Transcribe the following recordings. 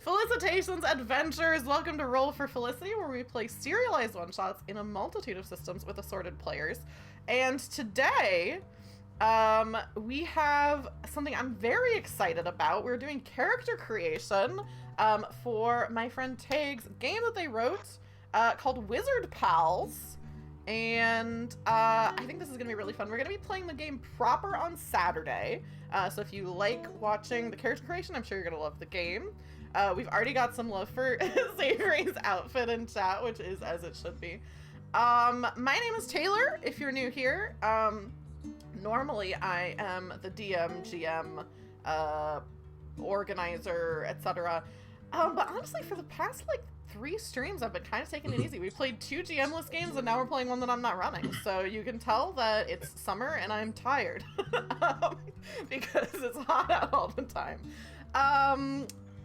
Felicitations, adventurers! Welcome to Roll for Felicity, where we play serialized one-shots in a multitude of systems with assorted players. And today, we have something I'm very excited about. We're doing character creation for my friend Tadhg's game that they wrote called Wizard Pals. And I think this is going to be really fun. We're going to be playing the game proper on Saturday. So if you like watching the character creation, I'm sure you're going to love the game. We've already got some love for Savory's outfit in chat, which is as it should be. My name is Taylor, if you're new here. Normally I am the DM, GM, organizer, etc. But honestly, for the past, 3 streams, I've been kind of taking it easy. We played 2 GM-less games, and now we're playing one that I'm not running. So you can tell that it's summer, and I'm tired. Because it's hot out all the time.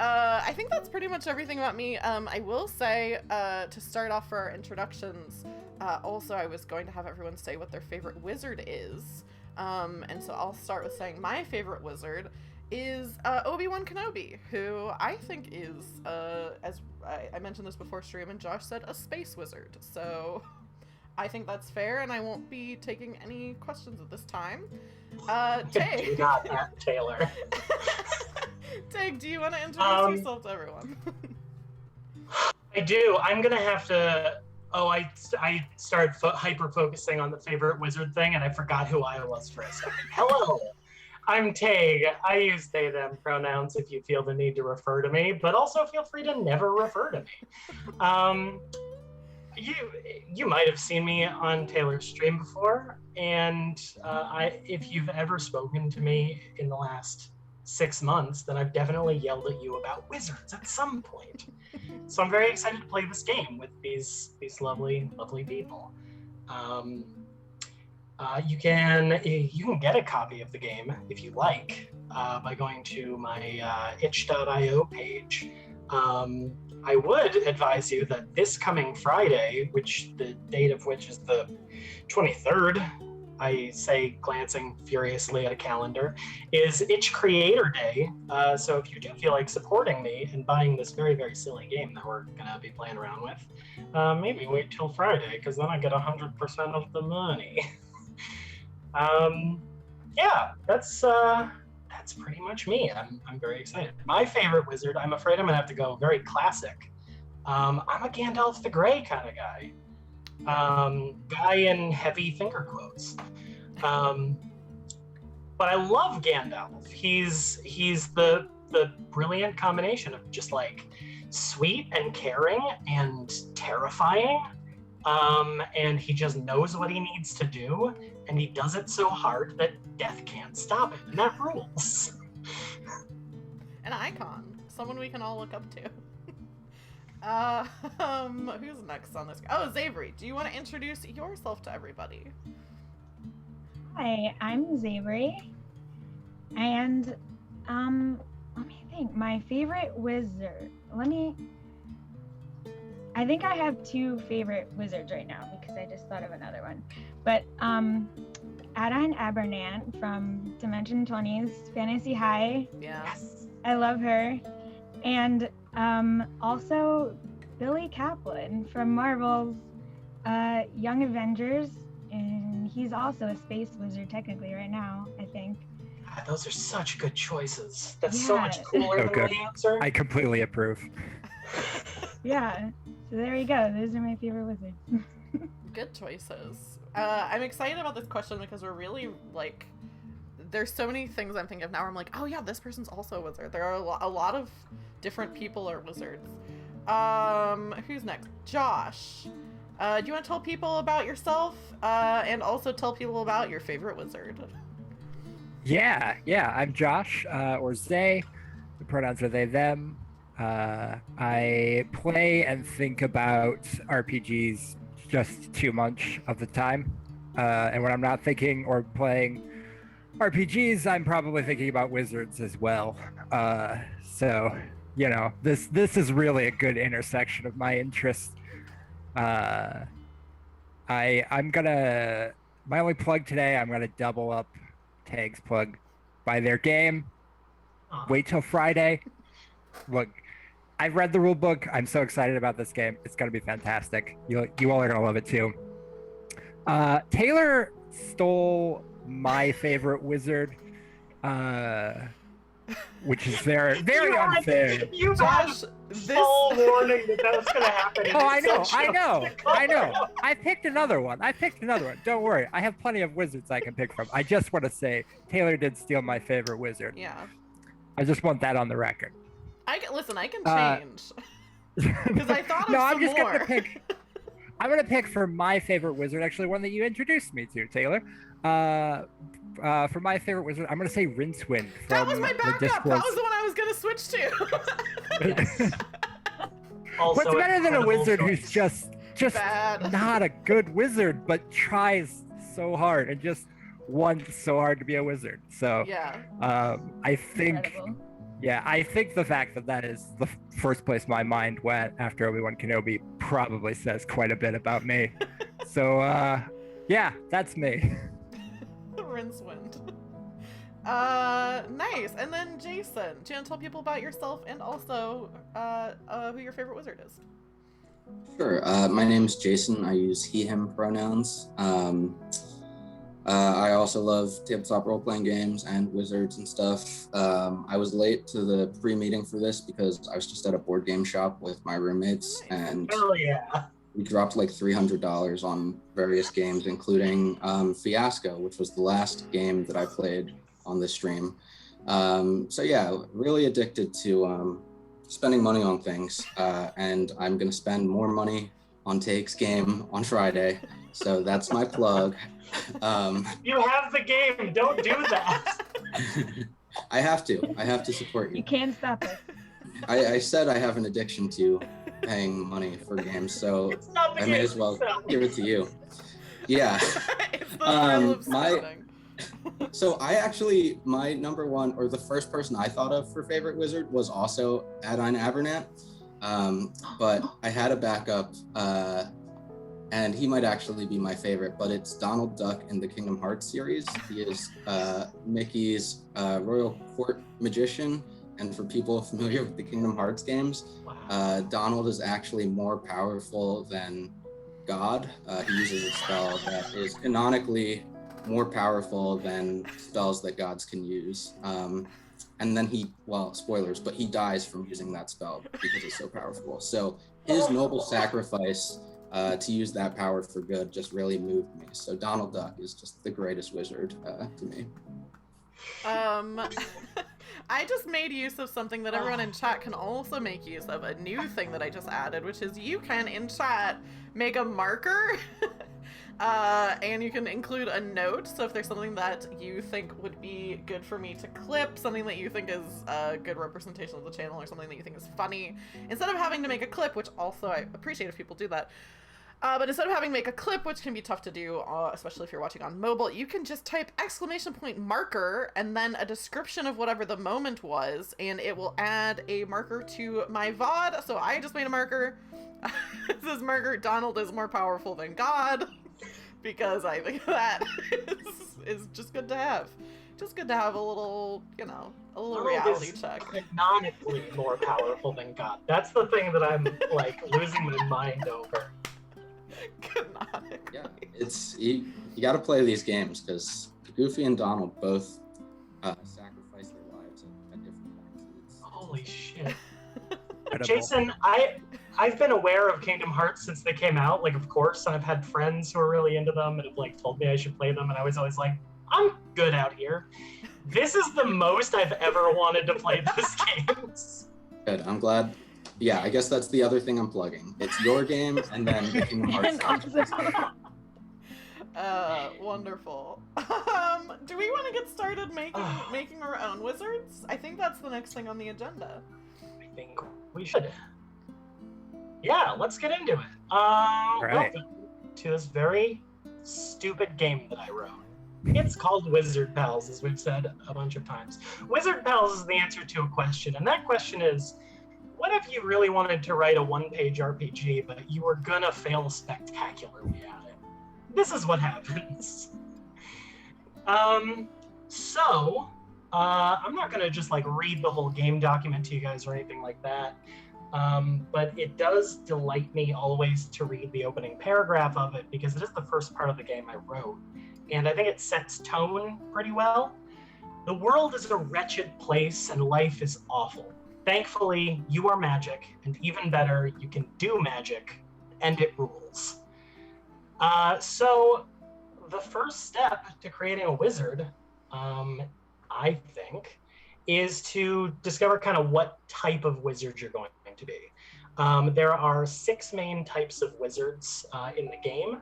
I think that's pretty much everything about me. I will say, to start off for our introductions, also I was going to have everyone say what their favorite wizard is. And so I'll start with saying my favorite wizard is Obi-Wan Kenobi, who I think is, as I mentioned this before stream, and Josh said, a space wizard. So I think that's fair, and I won't be taking any questions at this time. Tadhg. You got that, Taylor. Tadhg, do you want to introduce yourself to everyone? I do. I'm going to have to... Oh, I started hyper-focusing on the favorite wizard thing, and I forgot who I was for a second. Hello, I'm Tadhg. I use they, them pronouns if you feel the need to refer to me, but also feel free to never refer to me. You might have seen me on Taylor's stream before, and if you've ever spoken to me in the last 6 months, then I've definitely yelled at you about wizards at some point. So I'm very excited to play this game with these lovely people. You can get a copy of the game if you like by going to my itch.io page. I would advise you that this coming Friday, which the date of which is the 23rd, I say glancing furiously at a calendar, is Itch Creator Day. So if you do feel like supporting me and buying this very, very silly game that we're going to be playing around with, maybe wait till Friday, because then I get 100% of the money. Yeah, that's pretty much me. I'm very excited. My favorite wizard, I'm afraid I'm going to have to go very classic. I'm a Gandalf the Grey kind of guy. Guy in heavy finger quotes. But I love Gandalf. He's the brilliant combination of just sweet and caring and terrifying. And he just knows what he needs to do, and he does it so hard that death can't stop it, and that rules. An icon. Someone we can all look up to. Who's next on this? Oh, Savory, do you want to introduce yourself to everybody? Hi, I'm Savory, and let me think. My favorite wizard. I think I have 2 favorite wizards right now because I just thought of another one. But Adine Abernant from Dimension 20's Fantasy High. Yes. I love her. And also Billy Kaplan from Marvel's Young Avengers, and he's also a space wizard technically right now, I think. God, those are such good choices. That's so much cooler than my answer. I completely approve. Yeah, so there you go. Those are my favorite wizards. Good choices. I'm excited about this question because we're really there's so many things I'm thinking of now where I'm like, oh yeah, this person's also a wizard. There are a lot of different people are wizards. Who's next? Josh. Do you want to tell people about yourself and also tell people about your favorite wizard? Yeah, I'm Josh, or Zay. The pronouns are they, them. I play and think about RPGs just too much of the time. And when I'm not thinking or playing RPGs, I'm probably thinking about wizards as well. So, this is really a good intersection of my interests. My only plug today, I'm gonna double up Tadhg's plug. Buy their game. Wait till Friday. Look, I've read the rule book. I'm so excited about this game. It's gonna be fantastic. You all are gonna love it too. Taylor stole my favorite wizard, which is very, very unfair. You Josh, had this full warning that was going to happen. Oh, I know. I picked another one. Don't worry. I have plenty of wizards I can pick from. I just want to say Taylor did steal my favorite wizard. Yeah. I just want that on the record. I can change. Because I thought of No, some I'm just more. gonna pick. I'm gonna pick for my favorite wizard, actually one that you introduced me to, Taylor. For my favorite wizard, I'm gonna say Rincewind from That was my the backup. That Discworld. was the one I was gonna switch to. Also What's better than a incredible wizard choice. who's just Bad. not a good wizard, but tries so hard and just wants so hard to be a wizard? So Yeah. I think. Incredible. Yeah, I think the fact that that is the first place my mind went after Obi-Wan Kenobi probably says quite a bit about me. So, yeah, that's me. Rincewind. Nice. And then Jason, do you want to tell people about yourself and also who your favorite wizard is? Sure. My name's Jason. I use he, him pronouns. I also love tabletop role-playing games and wizards and stuff. I was late to the pre-meeting for this because I was just at a board game shop with my roommates, and Hell yeah. we dropped like $300 on various games, including Fiasco, which was the last game that I played on this stream. So yeah, really addicted to spending money on things, and I'm gonna spend more money on Tadhg's game on Friday. So that's my plug. You have the game. Don't do that. I have to support You you. can't stop it. I said I have an addiction to paying money for games, so It's not the I game may as well itself. give it to you. Yeah. It's the thrill of my- spending. So I actually, my number one, or the first person I thought of for favorite wizard was also Adine Abernat. But I had a backup, and he might actually be my favorite, but it's Donald Duck in the Kingdom Hearts series. He is Mickey's royal court magician, and for people familiar with the Kingdom Hearts games, Donald is actually more powerful than God. He uses a spell that is canonically more powerful than spells that gods can use. And then spoilers, but he dies from using that spell because it's so powerful. So his noble sacrifice to use that power for good just really moved me. So Donald Duck is just the greatest wizard to me. I just made use of something that everyone in chat can also make use of, a new thing that I just added, which is you can, in chat, make a marker, and you can include a note. So if there's something that you think would be good for me to clip, something that you think is a good representation of the channel, or something that you think is funny, instead of having to make a clip, which also I appreciate if people do that, but instead of having to make a clip, which can be tough to do, especially if you're watching on mobile, you can just type !marker and then a description of whatever the moment was, and it will add a marker to my VOD. So I just made a marker. It says marker, Donald is more powerful than God, because I think that is just good to have. Just good to have a little, a little Donald reality is check. Canonically more powerful than God. That's the thing that I'm like losing my mind over. Canonically. Yeah, it's you got to play these games because Goofy and Donald both sacrifice their lives at different points. Holy shit. Incredible. Jason, I've been aware of Kingdom Hearts since they came out, like, of course, and I've had friends who are really into them and have like told me I should play them, and I was always like, I'm good out here. This is the most I've ever wanted to play this game. Good. I'm glad. Yeah, I guess that's the other thing I'm plugging. It's your game and then the Kingdom Hearts. And also, Wonderful. Do we want to get started making our own wizards? I think that's the next thing on the agenda. I think we should. Yeah, let's get into it. Right. Welcome to this very stupid game that I wrote. It's called Wizard Pals, as we've said a bunch of times. Wizard Pals is the answer to a question, and that question is, what if you really wanted to write a one-page RPG, but you were gonna fail spectacularly at it? This is what happens. I'm not gonna just like read the whole game document to you guys or anything like that. but it does delight me always to read the opening paragraph of it because it is the first part of the game I wrote, and I think it sets tone pretty well. The world is a wretched place and life is awful. Thankfully, you are magic, and even better, you can do magic, and it rules. So the first step to creating a wizard, I think, is to discover kind of what type of wizard you're going to be. There are 6 main types of wizards in the game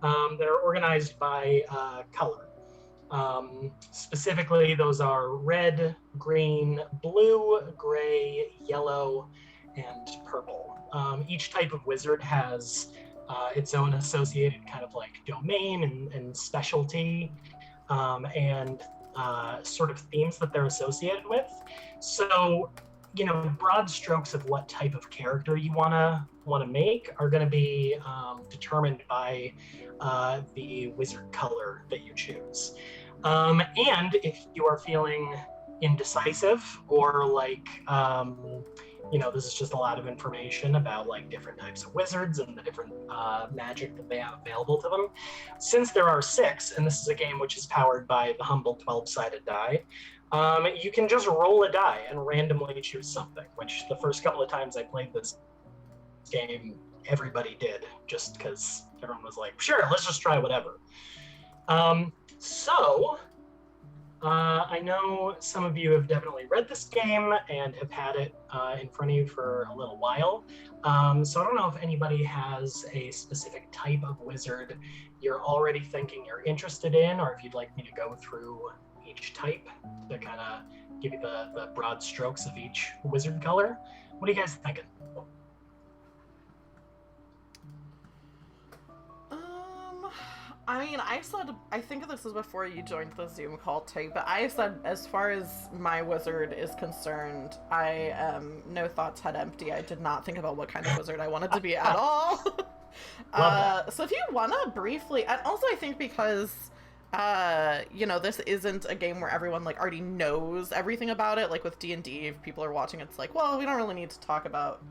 that are organized by color. Specifically, those are red, green, blue, gray, yellow, and purple. Each type of wizard has its own associated kind of like domain and specialty and sort of themes that they're associated with. So, you know, broad strokes of what type of character you want to make are going to be determined by the wizard color that you choose. And if you are feeling indecisive or like, you know, this is just a lot of information about like different types of wizards and the different magic that they have available to them. Since there are 6, and this is a game which is powered by the humble 12-sided die, you can just roll a die and randomly choose something, which the first couple of times I played this game, everybody did, just because everyone was like, sure, let's just try whatever. I know some of you have definitely read this game and have had it in front of you for a little while. So I don't know if anybody has a specific type of wizard you're already thinking you're interested in, or if you'd like me to go through each type to kind of give you the broad strokes of each wizard color. What are you guys thinking? I mean, I think this was before you joined the Zoom call too, but I said as far as my wizard is concerned, I no thoughts head empty. I did not think about what kind of wizard I wanted to be at all. So if you want to briefly, and also I think because, you know, this isn't a game where everyone like already knows everything about it. Like with D&D, if people are watching, it's like, well, we don't really need to talk about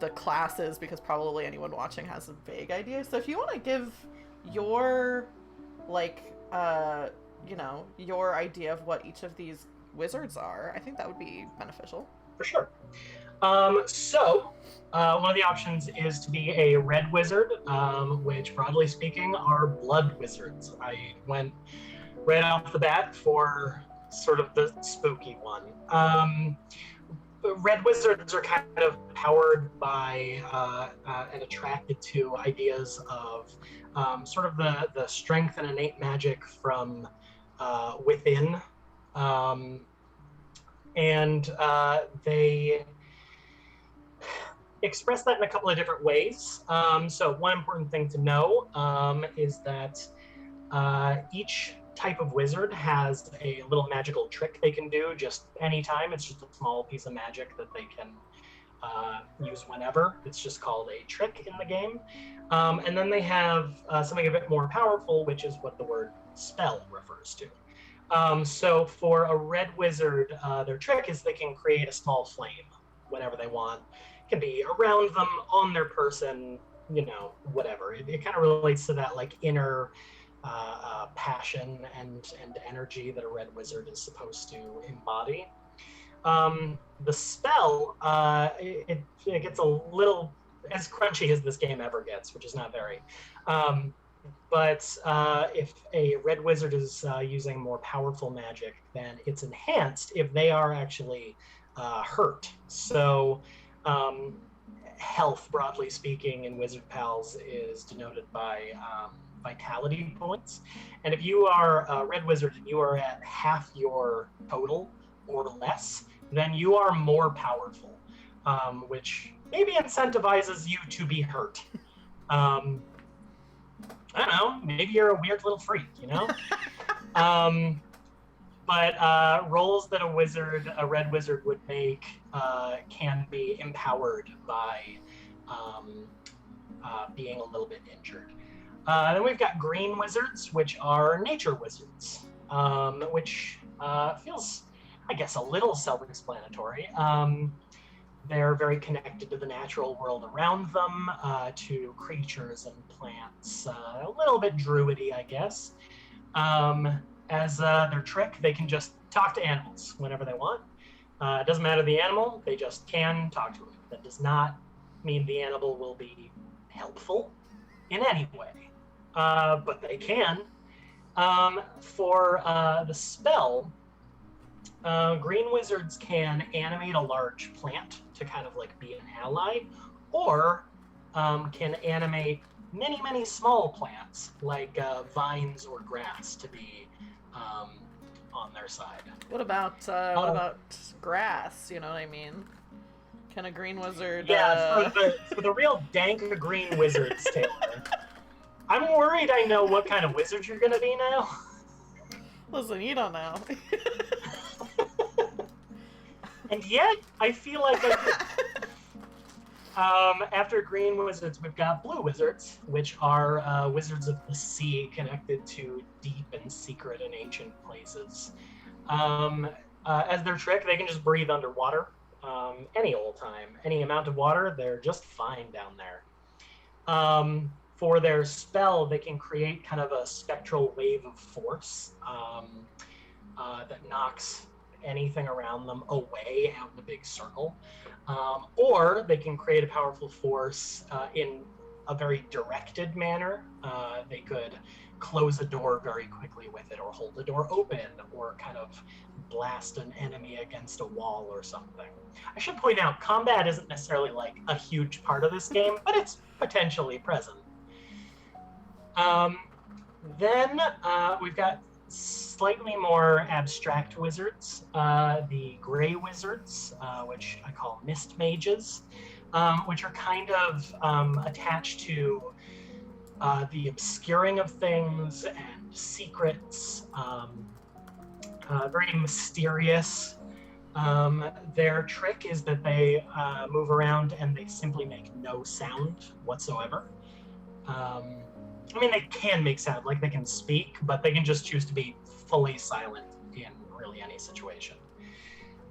the classes because probably anyone watching has a vague idea. So if you want to give your like you know, your idea of what each of these wizards are, I think that would be beneficial. For sure. So one of the options is to be a red wizard, which broadly speaking are blood wizards. I went right off the bat for sort of the spooky one. Red wizards are kind of powered by and attracted to ideas of sort of the strength and innate magic from within. And they express that in a couple of different ways. So one important thing to know is that each type of wizard has a little magical trick they can do just anytime. It's just a small piece of magic that they can use whenever. It's just called a trick in the game. And then they have something a bit more powerful, which is what the word spell refers to. So for a red wizard, their trick is they can create a small flame whenever they want. It can be around them, on their person, you know, whatever. It kind of relates to that like inner passion and energy that a red wizard is supposed to embody. The spell, it gets a little as crunchy as this game ever gets, which is not very. But if a red wizard is using more powerful magic, then it's enhanced if they are actually hurt. So health, broadly speaking, in Wizard Pals is denoted by vitality points. And if you are a red wizard and you are at half your total or less, then you are more powerful, which maybe incentivizes you to be hurt. I don't know, maybe you're a weird little freak, you know? But roles that a red wizard would make can be empowered by being a little bit injured. Then we've got green wizards, which are nature wizards, which feels, I guess, a little self-explanatory. They're very connected to the natural world around them, to creatures and plants, a little bit druidy, I guess. As their trick, they can just talk to animals whenever they want. It doesn't matter the animal, they just can talk to it. That does not mean the animal will be helpful in any way, but they can. For the spell, green wizards can animate a large plant to kind of like be an ally, or can animate many, many small plants like vines or grass to be on their side. What about grass? You know what I mean? Can a green wizard? Yeah, for the real dank green wizards, Taylor. I'm worried I know what kind of wizard you're gonna be now. Listen, you don't know. And yet, I feel like after green wizards, we've got blue wizards, which are wizards of the sea connected to deep and secret and ancient places. As their trick, they can just breathe underwater any old time. Any amount of water, they're just fine down there. For their spell, they can create kind of a spectral wave of force that knocks anything around them away out in a big circle. Or they can create a powerful force in a very directed manner. They could close a door very quickly with it, or hold the door open, or kind of blast an enemy against a wall or something. I should point out, combat isn't necessarily like a huge part of this game, but it's potentially present. Then we've got slightly more abstract wizards, the gray wizards, which I call mist mages, which are kind of attached to the obscuring of things and secrets, very mysterious. Their trick is that they move around and they simply make no sound whatsoever. I mean, they can make sound, like they can speak, but they can just choose to be fully silent in really any situation.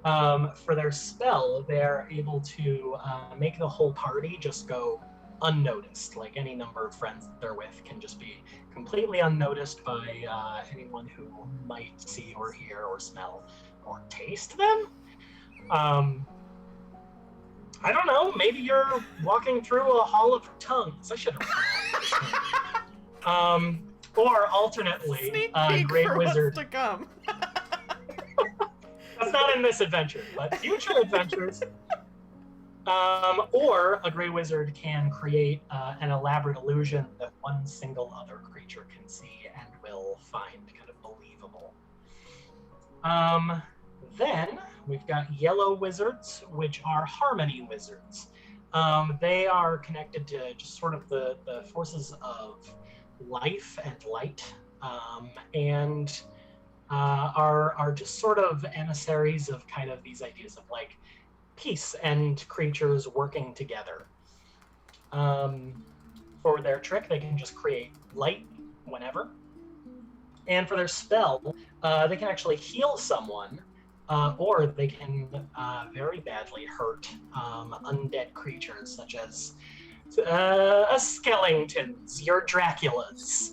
For their spell, they're able to make the whole party just go unnoticed. Like any number of friends that they're with can just be completely unnoticed by anyone who might see or hear or smell or taste them. I don't know, maybe you're walking through a hall of tongues. I should have. Or alternately, Sneak peek Great for Wizard. what's to come. That's not in this adventure, but future adventures. Or a Grey Wizard can create an elaborate illusion that one single other creature can see and will find kind of believable. Then we've got Yellow Wizards, which are Harmony Wizards. They are connected to just sort of the forces of life and light, and are just sort of emissaries of kind of these ideas of like peace and creatures working together. For their trick, they can just create light whenever. And for their spell, they can actually heal someone, or they can very badly hurt undead creatures such as skeletons, your Draculas,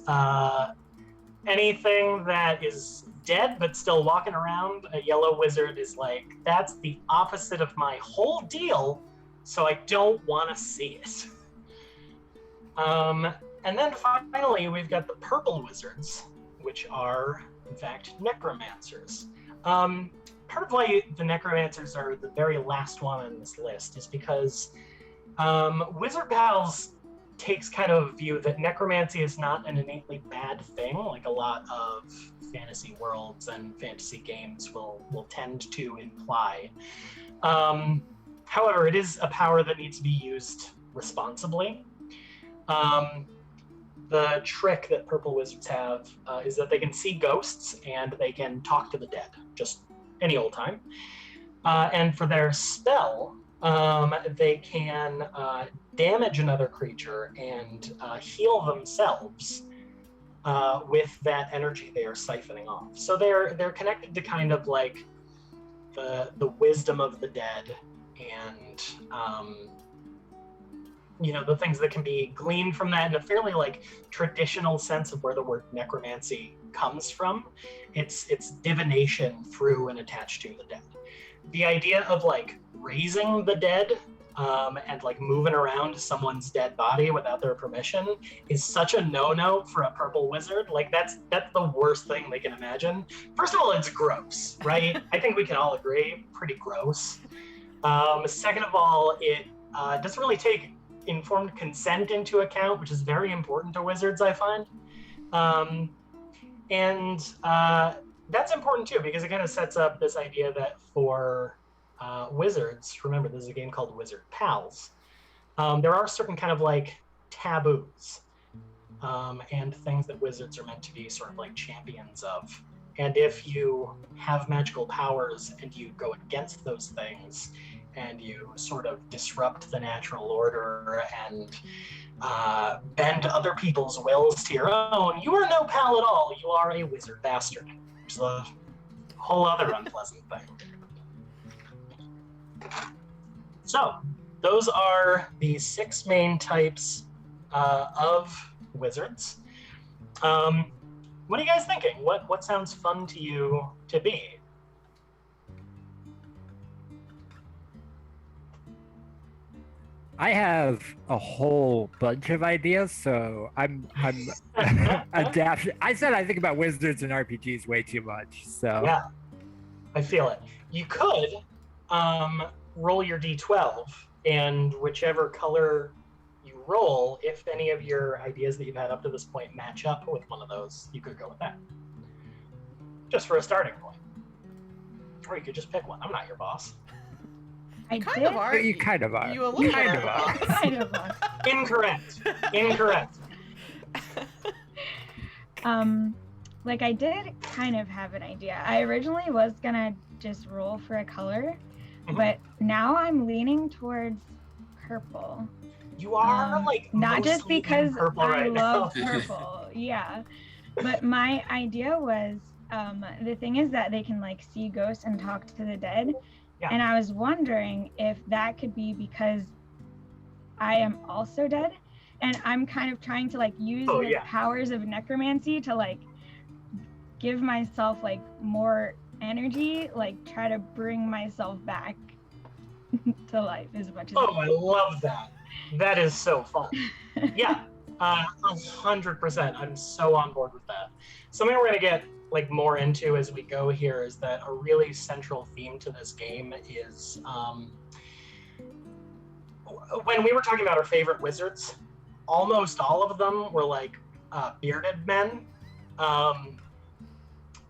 anything that is dead but still walking around. A Yellow Wizard is like, that's the opposite of my whole deal, so I don't want to see it. And then finally, we've got the Purple Wizards, which are, in fact, Necromancers. Part of why the Necromancers are the very last one on this list is because Wizard Pals takes kind of a view that necromancy is not an innately bad thing, like a lot of fantasy worlds and fantasy games will tend to imply. However, it is a power that needs to be used responsibly. The trick that Purple Wizards have is that they can see ghosts and they can talk to the dead, just any old time. And for their spell, they can damage another creature and heal themselves with that energy they are siphoning off. So they're connected to kind of like the wisdom of the dead and the things that can be gleaned from that in a fairly like traditional sense of where the word necromancy comes from. It's divination through and attached to the dead. The idea of like raising the dead and like moving around someone's dead body without their permission is such a no-no for a purple wizard. Like that's the worst thing they can imagine. First of all, it's gross, right? I think we can all agree, pretty gross. Second of all, it doesn't really take informed consent into account, which is very important to wizards, I find. That's important too, because it kind of sets up this idea that for wizards, remember this is a game called Wizard Pals, there are certain kind of like taboos and things that wizards are meant to be sort of like champions of. And if you have magical powers and you go against those things and you sort of disrupt the natural order and bend other people's wills to your own, you are no pal at all. You are a wizard bastard, which is a whole other unpleasant thing. So, those are the 6 main types of wizards. What are you guys thinking? What sounds fun to you to be? I have a whole bunch of ideas, so I'm adapting. I said I think about wizards and RPGs way too much, so Yeah, I feel it. You could roll your d12, and whichever color you roll, if any of your ideas that you've had up to this point match up with one of those, you could go with that. Just for a starting point. Or you could just pick one. I'm not your boss. I Kind did. of are. you kind of are. You a little kind bit of are. are. Kind of are. Incorrect. Like I did kind of have an idea. I originally was gonna just roll for a color, Mhm. but now I'm leaning towards purple. You are like Not just mostly in because purple I right love now. purple, yeah. But my idea was, the thing is that they can like see ghosts and talk to the dead. Yeah. And I was wondering if that could be because I am also dead, and I'm kind of trying to like use Oh, the yeah. powers of necromancy to like give myself like more energy, like try to bring myself back to life as much as Oh, I love that. That is so fun. Yeah, 100%. I'm so on board with that. Something we're gonna get like more into as we go here is that a really central theme to this game is when we were talking about our favorite wizards, almost all of them were like bearded men,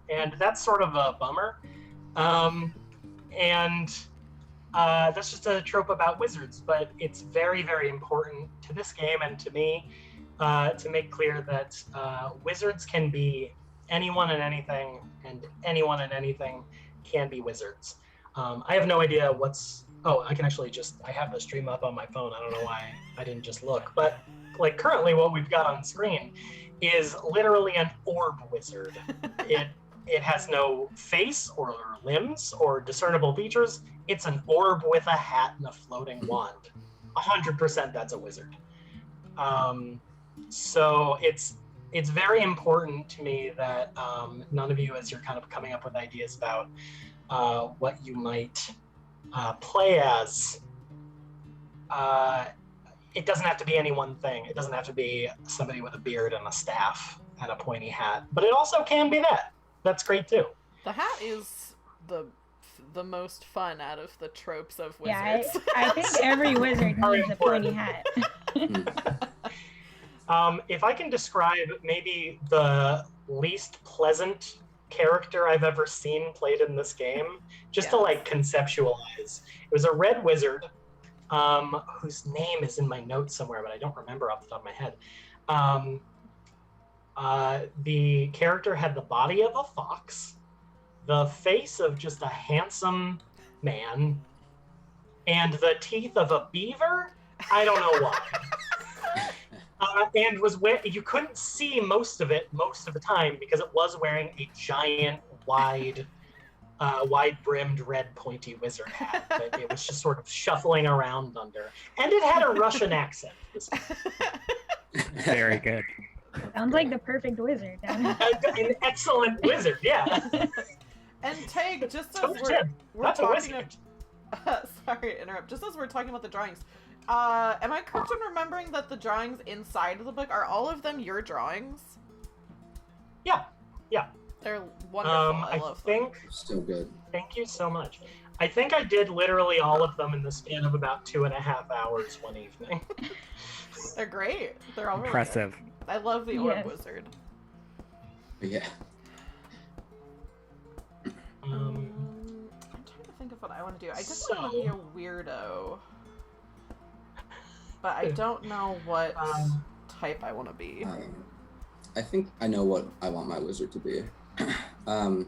and that's sort of a bummer. That's just a trope about wizards, but it's very, very important to this game and to me to make clear that wizards can be anyone and anything, and anyone and anything can be wizards. I have no idea I can actually I have the stream up on my phone. I don't know why I didn't just look, but like currently what we've got on screen is literally an orb wizard. It has no face or limbs or discernible features. It's an orb with a hat and a floating wand. 100% that's a wizard. So it's very important to me that none of you, as you're kind of coming up with ideas about what you might play as, it doesn't have to be any one thing. It doesn't have to be somebody with a beard and a staff and a pointy hat, but it also can be that. That's great too. The hat is the most fun out of the tropes of yeah, wizards. I think every wizard Very needs a pointy hat. If I can describe maybe the least pleasant character I've ever seen played in this game, just to like conceptualize, it was a red wizard whose name is in my notes somewhere, but I don't remember off the top of my head. The character had the body of a fox, the face of just a handsome man, and the teeth of a beaver. I don't know why. And you couldn't see most of it most of the time because it was wearing a giant, wide wide-brimmed red pointy wizard hat that it was just sort of shuffling around under. And it had a Russian accent. Very good. Sounds like the perfect wizard. An excellent wizard, yeah. And Tadhg, just as Toad we're Jim, that's a talking wizard. sorry to interrupt. Just as we're talking about the drawings, am I correct in remembering that the drawings inside of the book, are all of them your drawings? Yeah. They're wonderful. I I love think. So good. Thank you so much. I think I did literally all of them in the span of about 2.5 hours one evening. them. They're great. They're all really Impressive. good. I love the orb Yes. wizard. Yeah. I'm trying to think of what I want to do. I just want to be a weirdo, but I don't know what type I want to be. I think I know what I want my wizard to be.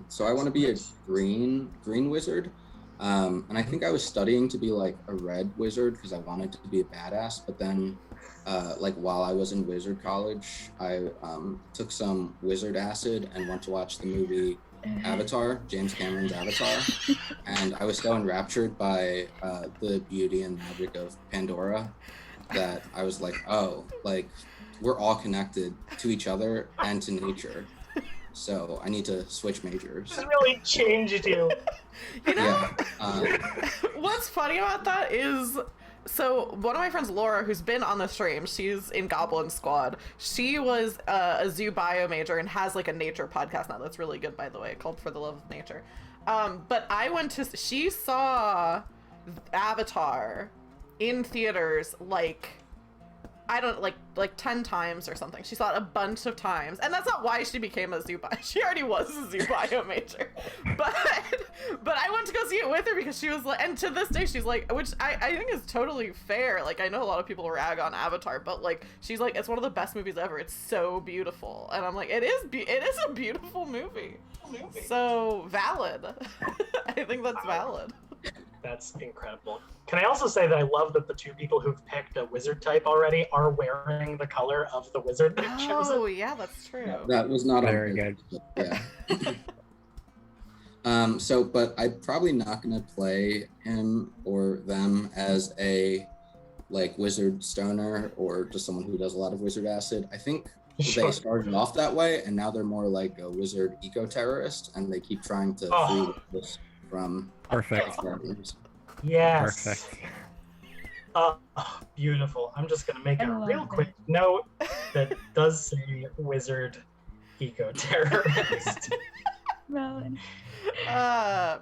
So I want to be a green wizard. And I think I was studying to be like a red wizard because I wanted to be a badass. But then, like while I was in wizard college, I took some wizard acid and went to watch the movie Avatar, James Cameron's Avatar. And I was so enraptured by the beauty and magic of Pandora that I was like, oh, like we're all connected to each other and to nature. So I need to switch majors. This really changed you. You know, Yeah. what's funny about that is, so one of my friends, Laura, who's been on the stream, she's in Goblin Squad. She was a zoo bio major and has like a nature podcast now that's really good, by the way, called For the Love of Nature. But she saw Avatar in theaters like, I don't like 10 times or something. She saw it a bunch of times, and that's not why she became a zoo bio. She already was a zoo bio major, but I went to go see it with her because she was like, and to this day she's like, which I think is totally fair. Like I know a lot of people rag on Avatar, but like she's like, it's one of the best movies ever. It's so beautiful, and I'm like, it is a beautiful movie. So valid. I think that's valid. That's incredible. Can I also say that I love that the two people who've picked a wizard type already are wearing the color of the wizard they've chosen? Oh yeah, that's true. That was not Very on good. purpose, but yeah. But I'm probably not gonna play him or them as a like wizard stoner or just someone who does a lot of wizard acid. I think Sure. they started off that way and now they're more like a wizard eco-terrorist and they keep trying to Oh. free this from Perfect. farmers. Yes. Perfect. Oh, beautiful. I'm just going to make I a love real it. quick note that does say wizard eco-terrorist. Melon.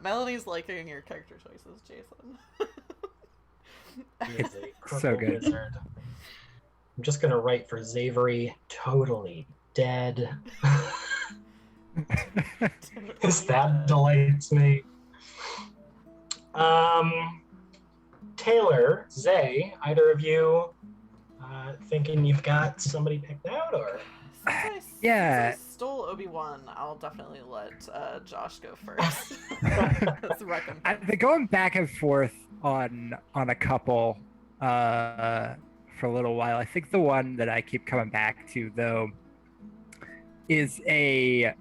Melanie's liking your character choices, Jason. He is a So crippled good. wizard. I'm just going to write for Zavery, totally dead. Because that delights me. Taylor, Zay, either of you thinking you've got somebody picked out, or Yeah. Since I stole Obi-Wan, I'll definitely let Josh go first. That's reckoned. I've been going back and forth on a couple for a little while. I think the one that I keep coming back to though is a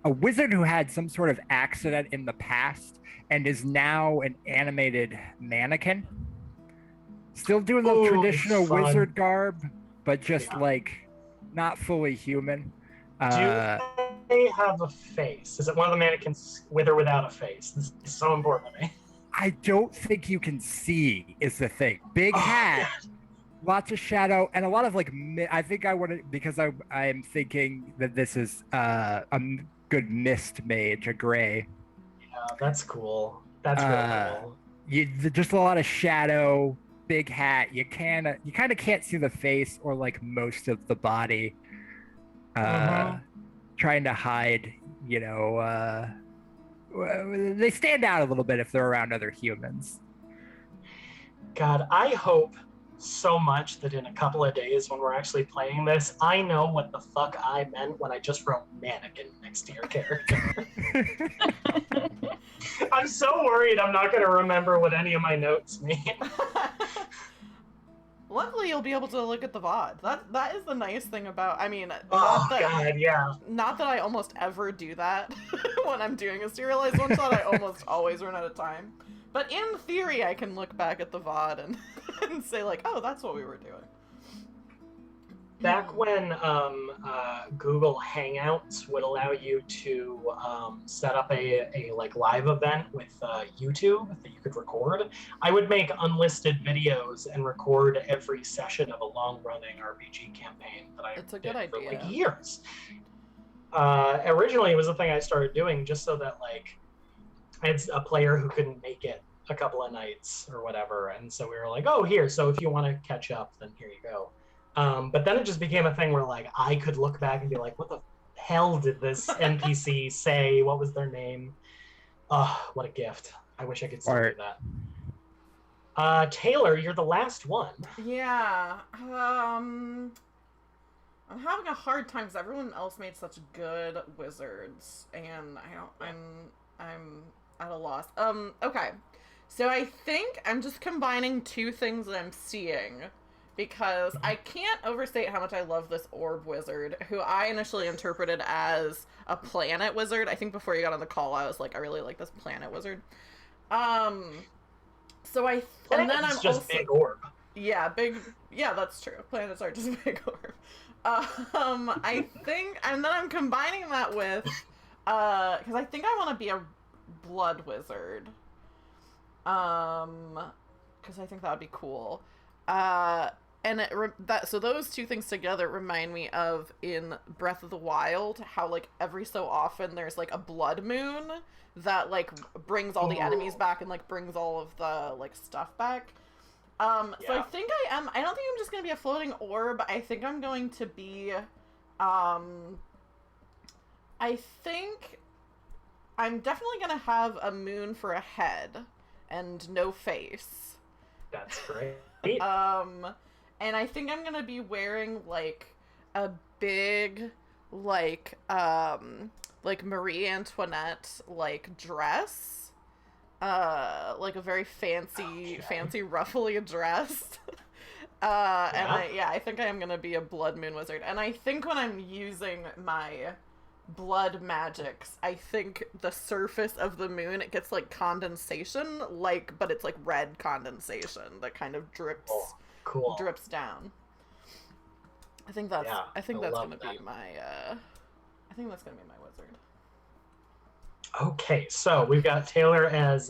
wizard who had some sort of accident in the past and is now an animated mannequin. Still doing the Ooh, traditional fun. wizard garb, but just Yeah. like not fully human. do they have a face? Is it one of the mannequins with or without a face? This is so important to me. I don't think you can see is the thing. Big Oh, hat, lots of shadow, and a lot of like. I think I want to because I'm thinking that this is a good mist mage, a gray. Yeah, that's cool. That's really cool. Just a lot of shadow, big hat. You kind of can't see the face or like most of the body. Trying to hide, they stand out a little bit if they're around other humans. God, I hope so much that in a couple of days when we're actually playing this, I know what the fuck I meant when I just wrote mannequin next to your character. I'm so worried I'm not going to remember what any of my notes mean. Luckily, you'll be able to look at the VOD. That is the nice thing about. I mean, Oh God, yeah. not that I almost ever do that when I'm doing a serialized one shot. I almost always run out of time. But in theory, I can look back at the VOD and say like, oh, that's what we were doing. Back when Google Hangouts would allow you to set up a like live event with YouTube that you could record, I would make unlisted videos and record every session of a long-running RPG campaign that I It's a did good for idea. like years. Originally, it was a thing I started doing just so that like I had a player who couldn't make it a couple of nights or whatever, and so we were like, oh, here, so if you want to catch up, then here you go. But then it just became a thing where like I could look back and be like, what the hell did this NPC say? What was their name? Oh, what a gift. I wish I could still do that. Taylor, you're the last one. Yeah. I'm having a hard time because everyone else made such good wizards, and I'm at a loss. Okay. So I think I'm just combining two things that I'm seeing, because I can't overstate how much I love this orb wizard, who I initially interpreted as a planet wizard. I think before you got on the call, I was like, I really like this planet wizard. So and then I'm just also big orb. yeah, big. Yeah, that's true. Planets are just big orb. I think, and then I'm combining that with, because I think I want to be a blood wizard. Because I think that would be cool. And so those two things together remind me of in Breath of the Wild, how like every so often there's like a blood moon that like brings all the enemies back and like brings all of the like stuff back. So I think I don't think I'm just gonna be a floating orb. I think I'm going to be, I think I'm definitely gonna have a moon for a head and no face. That's great. And I think I'm gonna be wearing like a big like Marie Antoinette like dress, like a very fancy ruffly dress. And I think I am gonna be a blood moon wizard. And I think when I'm using my blood magics, I think the surface of the moon, it gets like condensation, like, but it's like red condensation that kind of drips. Oh, cool. Drips down. I think that's gonna be my wizard. Okay, so we've got Taylor as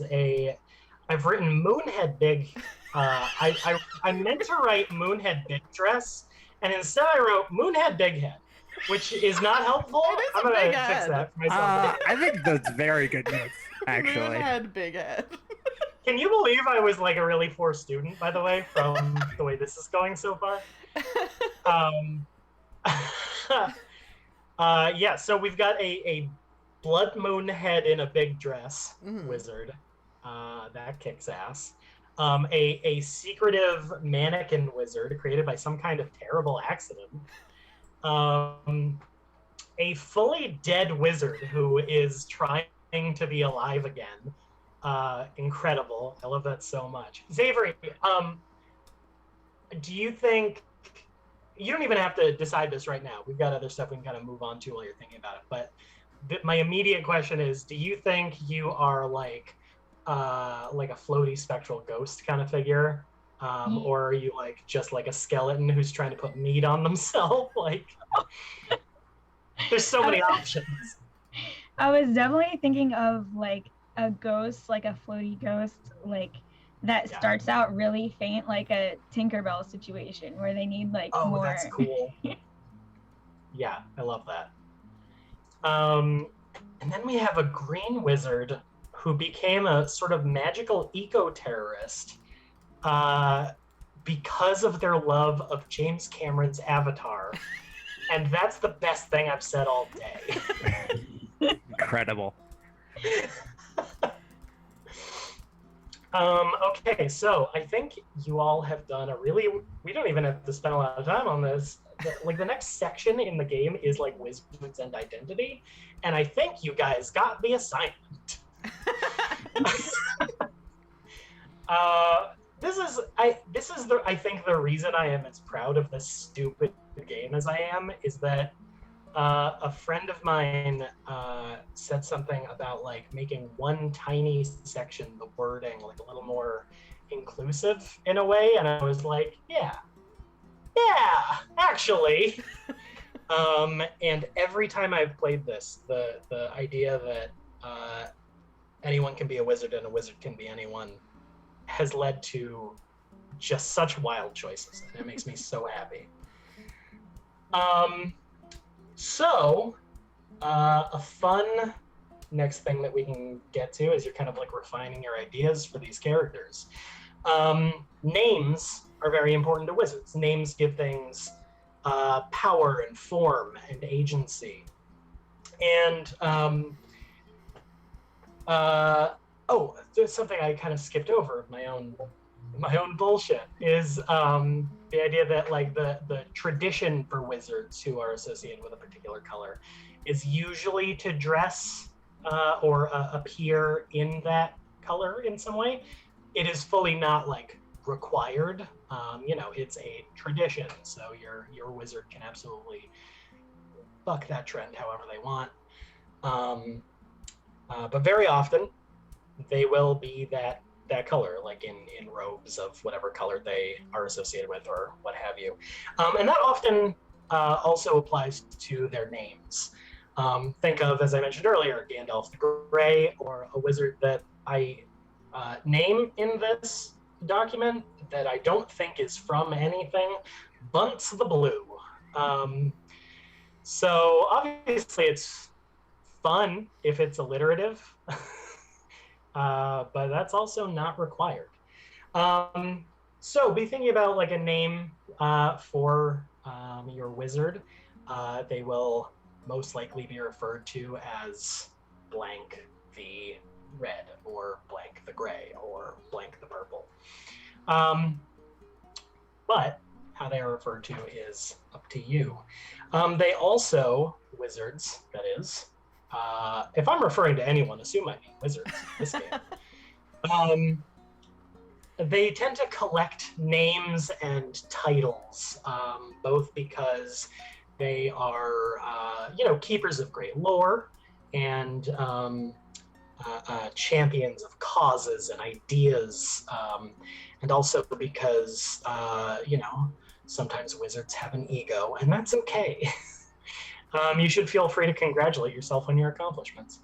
I've written Moonhead Big. I meant to write Moonhead Big Dress, and instead I wrote Moonhead Big Head, which is not helpful. It is I'm a gonna big fix head. that for myself. I think that's very good notes, actually. Moonhead big head. Can you believe I was like a really poor student, by the way, from the way this is going so far? Yeah, so we've got a blood moon head in a big dress wizard. That kicks ass. A secretive mannequin wizard created by some kind of terrible accident. A fully dead wizard who is trying to be alive again. Incredible. I love that so much. Xavery, do you think, you don't even have to decide this right now. We've got other stuff we can kind of move on to while you're thinking about it. But my immediate question is, do you think you are like a floaty spectral ghost kind of figure? Or are you like just like a skeleton who's trying to put meat on themselves? Like, there's so many options. I was definitely thinking of like a ghost, like a floaty ghost, like that starts out really faint, like a Tinkerbell situation where they need like more. Oh, that's cool. Yeah, I love that. And then we have a green wizard who became a sort of magical eco-terrorist because of their love of James Cameron's Avatar. And that's the best thing I've said all day. Incredible. Okay, so I think you all have done we don't even have to spend a lot of time on this. Like the next section in the game is like wizards and identity. And I think you guys got the assignment. I think the reason I am as proud of this stupid game as I am is that a friend of mine said something about like making one tiny section, the wording, like a little more inclusive in a way, and I was like, yeah, actually. And every time I've played this, the idea that anyone can be a wizard and a wizard can be anyone has led to just such wild choices, and it makes me so happy. So, a fun next thing that we can get to is you're kind of like refining your ideas for these characters. Names are very important to wizards. Names give things power and form and agency. And there's something I kind of skipped over my own bullshit is the idea that like the tradition for wizards who are associated with a particular color is usually to dress or appear in that color in some way. It is fully not like required. It's a tradition, so your wizard can absolutely buck that trend however they want. But very often they will be that color, like in robes of whatever color they are associated with or what have you. And that often also applies to their names. Think of, as I mentioned earlier, Gandalf the Grey, or a wizard that I name in this document that I don't think is from anything, Bunce the Blue. So obviously it's fun if it's alliterative. But that's also not required. So be thinking about like a name for your wizard. They will most likely be referred to as blank the red, or blank the gray, or blank the purple. But how they are referred to is up to you. They also, wizards, that is, if I'm referring to anyone, assume I mean wizards in this game. They tend to collect names and titles, both because they are, keepers of great lore and champions of causes and ideas, and also because, sometimes wizards have an ego, and that's okay. You should feel free to congratulate yourself on your accomplishments.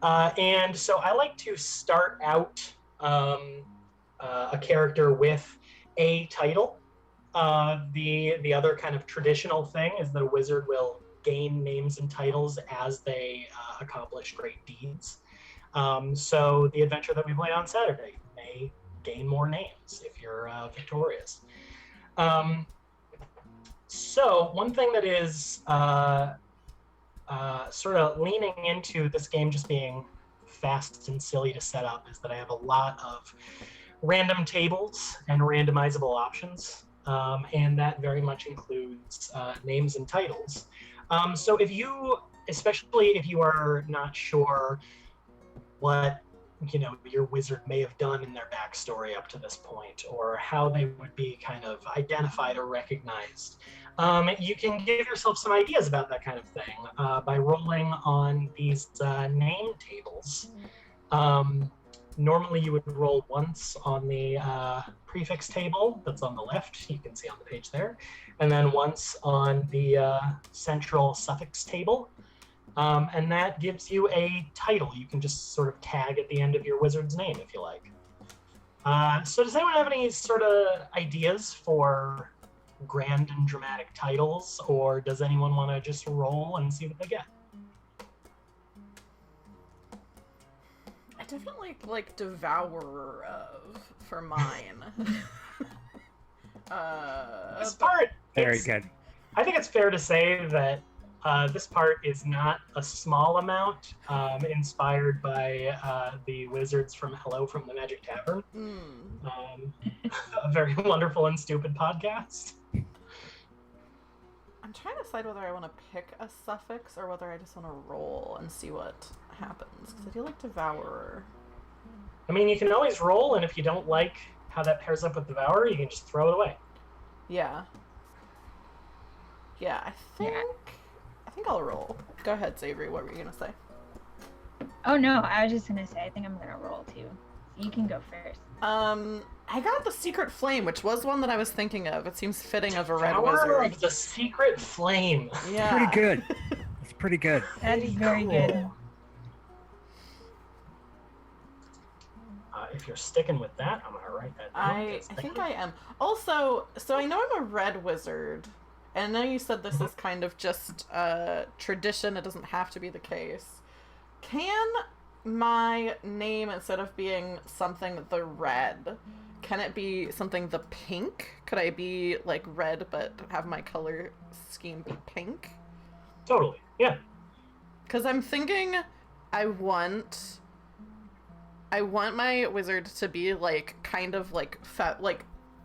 And so I like to start out a character with a title. The other kind of traditional thing is that a wizard will gain names and titles as they accomplish great deeds. So the adventure that we play on Saturday may gain more names if you're victorious. So one thing that is sort of leaning into this game just being fast and silly to set up is that I have a lot of random tables and randomizable options, and that very much includes names and titles. So especially if you are not sure what your wizard may have done in their backstory up to this point, or how they would be kind of identified or recognized, you can give yourself some ideas about that kind of thing by rolling on these name tables. Normally you would roll once on the prefix table that's on the left, you can see on the page there, and then once on the central suffix table. And that gives you a title you can just sort of tag at the end of your wizard's name if you like. So does anyone have any sort of ideas for grand and dramatic titles, or does anyone want to just roll and see what they get? I definitely like Devourer of for mine. This part, Very good. I think it's fair to say that this part is not a small amount inspired by the wizards from Hello from the Magic Tavern. A very wonderful and stupid podcast. I'm trying to decide whether I want to pick a suffix or whether I just want to roll and see what happens, because I feel like Devourer. I mean, you can always roll, and if you don't like how that pairs up with Devour, you can just throw it away. Yeah. Yeah, I think I'll roll. Go ahead, Savory. What were you gonna say? Oh no, I was just gonna say I think I'm gonna roll too. You can go first. I got the Secret Flame, which was one that I was thinking of. It seems fitting of a red Power wizard. of the Secret Flame. Yeah. Pretty good. It's pretty good. That is very good. If you're sticking with that, I'm gonna write that down. I think I am. Also, so I know I'm a red wizard, and I know you said this is kind of just tradition. It doesn't have to be the case. Can my name, instead of being something the red, can it be something the pink? Could I be like red but have my color scheme be pink? Totally, yeah. Because I'm thinking I want my wizard to be like kind of like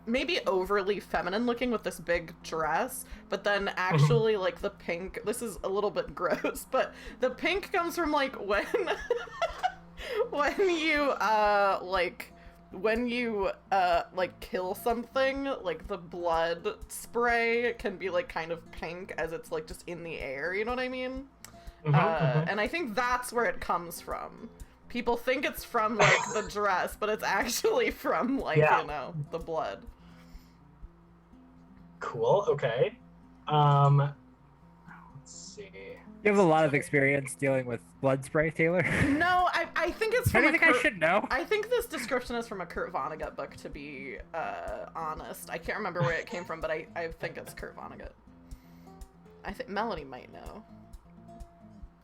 maybe overly feminine looking with this big dress, but then actually like the pink, this is a little bit gross, but the pink comes from like when when you like kill something, like the blood spray can be like kind of pink as it's like just in the air, you know what I mean? And I think that's where it comes from. People think it's from like the dress, but it's actually from like, you know, the blood. Cool, okay. Let's see. You have a lot of experience dealing with blood spray, Taylor. No, I think it's from Anything I should know? I think this description is from a Kurt Vonnegut book, to be honest. I can't remember where it came from, but I think it's Kurt Vonnegut. I think Melanie might know.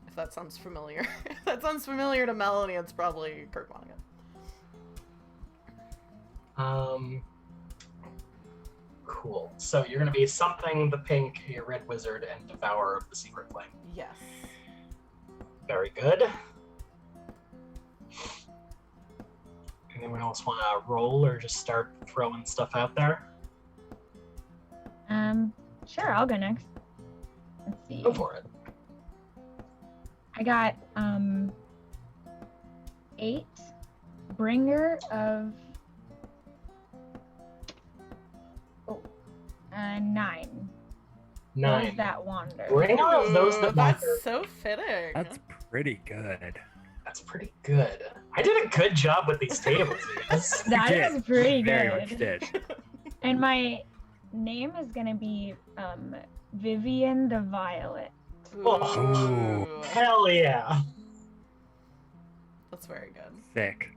If that sounds familiar. If that sounds familiar to Melanie, it's probably Kurt Vonnegut. Cool. So you're gonna be something the pink, a red wizard, and Devourer of the Secret Flame. Yes. Very good. Anyone else want to roll or just start throwing stuff out there? Sure, I'll go next. Let's see. Go for it. I got 8, Bringer of 9. 9. Those that wander. Bringer of those that That's wander. so fitting. That's pretty good. That's pretty good. I did a good job with these tables, guys. That did. is pretty Very good. much did. And my name is gonna be Vivian the Violet. Ooh. Hell yeah. That's very good. Sick.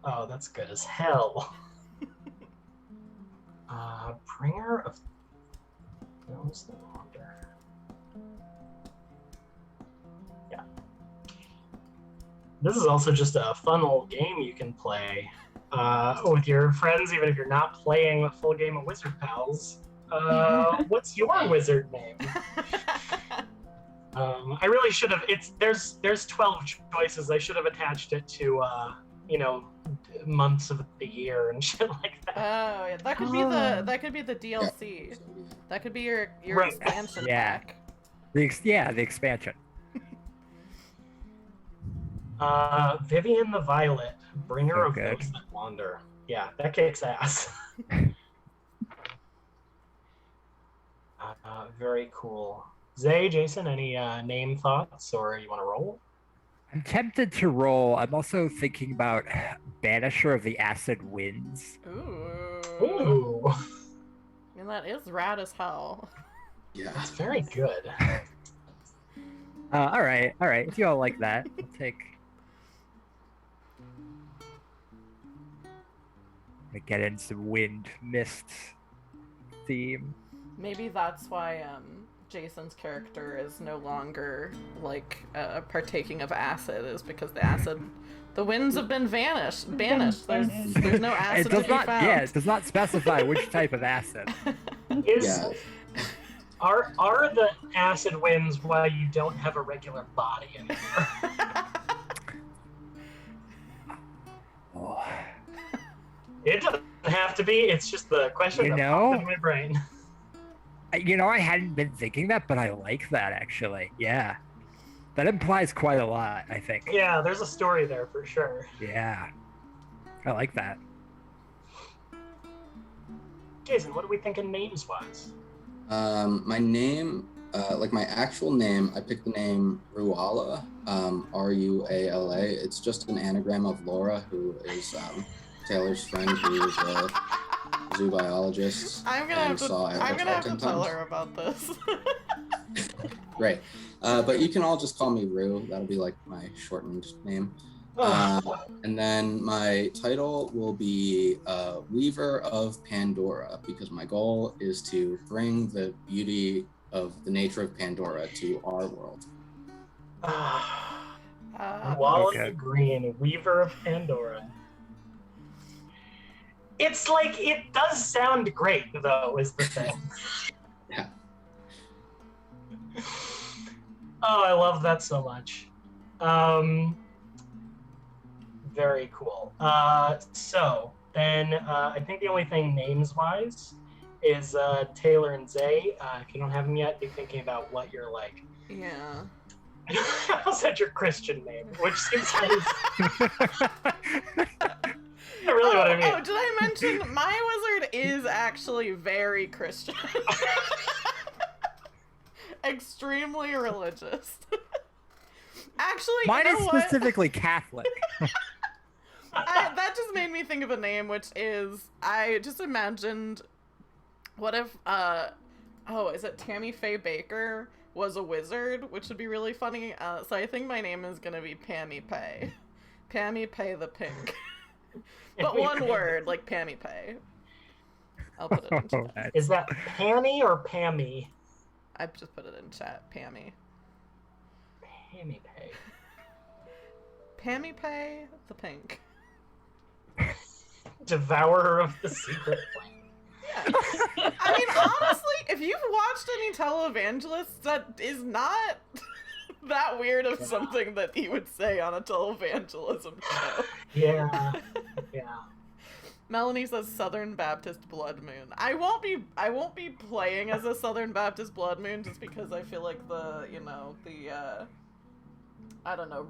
Oh, that's good as hell. Bringer of those that wander. Yeah. This is also just a fun little game you can play with your friends, even if you're not playing a full game of Wizard Pals. What's your wizard name? I really should have. There's 12 choices. I should have attached it to months of the year and shit like that. Oh, yeah. That could be the DLC. That could be your Right. expansion Yeah. pack. The expansion. Vivian the Violet, bringer So of good. those that wander. Yeah, that kicks ass. Very cool. Zay, Jason, any name thoughts, or you want to roll? I'm tempted to roll. I'm also thinking about Banisher of the Acid Winds. Ooh. Ooh, I mean, that is rad as hell. Yeah. that's very good. All right. If you all like that, we'll take. I get in some wind mist theme. Maybe that's why Jason's character is no longer like partaking of acid, is because the winds have been banished. There's no acid It does to be not. found. Yeah, it does not specify which type of acid. Yeah. Are the acid winds why you don't have a regular body anymore? Oh. It doesn't have to be. It's just the question You that know? popped in my brain. I hadn't been thinking that, but I like that actually. Yeah, That implies quite a lot, I think. Yeah, there's a story there for sure. Yeah. I like that. Jason, what are we thinking names-wise? My name, like my actual name, I picked the name Ruala, Ruala. It's just an anagram of Laura, who is Taylor's friend, who is a zoo biologist. I'm gonna have to Avatar 10 tell times. her about this. Right. But you can all just call me Rue. That'll be like my shortened name. And then my title will be Weaver of Pandora, because my goal is to bring the beauty of the nature of Pandora to our world. Wallace Okay. Green, Weaver of Pandora. It's like, it does sound great, though, is the thing. Yeah. Oh, I love that so much. Very cool. So then I think the only thing names-wise is Taylor and Zay. If you don't have them yet, be thinking about what you're like. Yeah. I almost said your Christian name, which seems really what I mean. Oh, did I mention my wizard is actually very Christian? Extremely religious. Actually, Mine you is know what? specifically Catholic. That just made me think of a name, which is, I just imagined, what if, is it Tammy Faye Baker was a wizard, which would be really funny. So I think my name is gonna be Pammy Pay. Pammy Pay the Pink. But one word, like Pammy Pay. I'll put it in chat. Is that Panny or Pammy? I just put it in chat. Pammy. Pammy Pay. Pammy Pay the Pink. Devourer of the Secret Flame. Yeah. I mean, honestly, if you've watched any televangelists, that is not that weird of something that he would say on a televangelism show. Yeah. Melanie says Southern Baptist Blood Moon. I won't be playing as a Southern Baptist Blood Moon just because I feel like I don't know,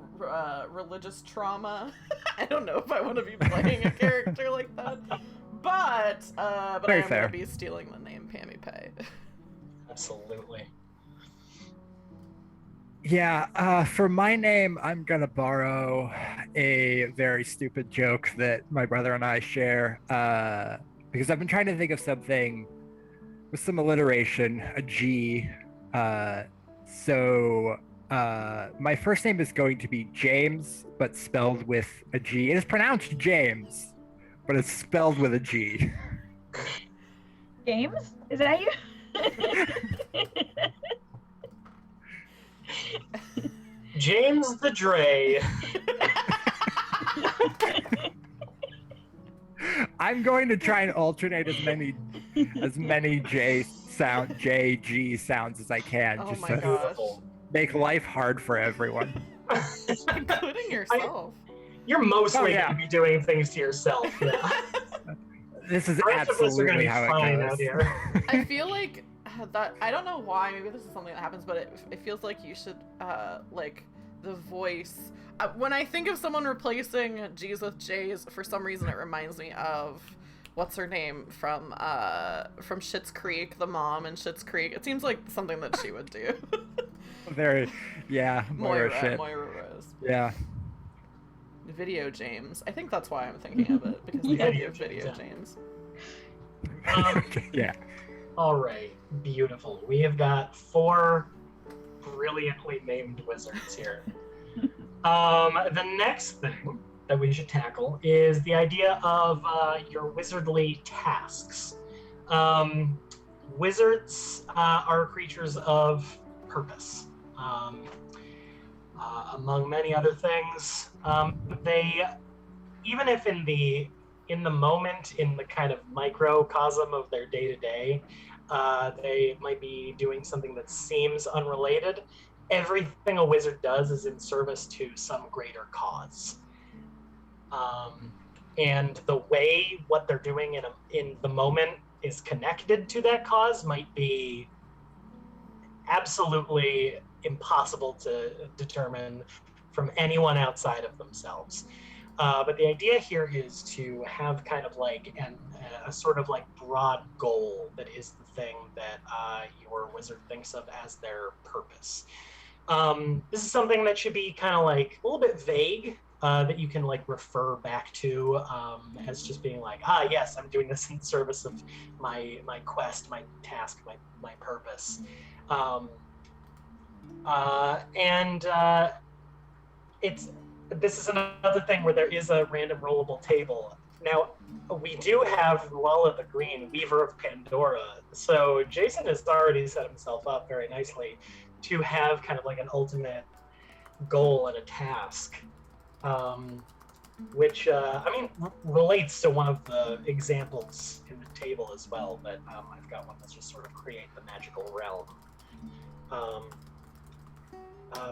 religious trauma. I don't know if I want to be playing a character like that. But I Very am fair. going to be stealing the name Pammy Pay. Absolutely. Yeah, for my name, I'm gonna borrow a very stupid joke that my brother and I share, because I've been trying to think of something with some alliteration, a G. So my first name is going to be James, but spelled with a G. It is pronounced James, but it's spelled with a G. James? Is that you? James the Dre. I'm going to try and alternate as many J G sounds as I can, Oh just my to gosh. Beautiful. make life hard for everyone. Including yourself. You're mostly yeah. going to be doing things to yourself. Yeah. This is The rest of us are going absolutely to be how fine it out goes. here. I feel like that, I don't know why, maybe this is something that happens, but it feels like you should, like, the voice. When I think of someone replacing G's with J's, for some reason it reminds me of, what's her name, from Schitt's Creek, the mom in Schitt's Creek. It seems like something that she would do. Very, yeah, Moira shit. Moira Rose. Yeah. Video James. I think that's why I'm thinking of it, because the Video idea of James, Video yeah. James. Yeah. All right, beautiful. We have got 4 brilliantly named wizards here. The next thing that we should tackle is the idea of your wizardly tasks. Wizards are creatures of purpose. Among many other things, they, even if in the moment, in the kind of microcosm of their day-to-day, they might be doing something that seems unrelated, everything a wizard does is in service to some greater cause. And the way what they're doing in the moment is connected to that cause might be absolutely impossible to determine from anyone outside of themselves. But the idea here is to have kind of like a sort of like broad goal that is the thing that your wizard thinks of as their purpose. This is something that should be kind of like a little bit vague, that you can like refer back to as just being like, yes, I'm doing this in service of my quest, my task, my purpose. This is another thing where there is a random rollable table. Now, we do have Lulla the Green, Weaver of Pandora. So Jason has already set himself up very nicely to have kind of like an ultimate goal and a task, which, relates to one of the examples in the table as well, but I've got one that's just sort of create the magical realm.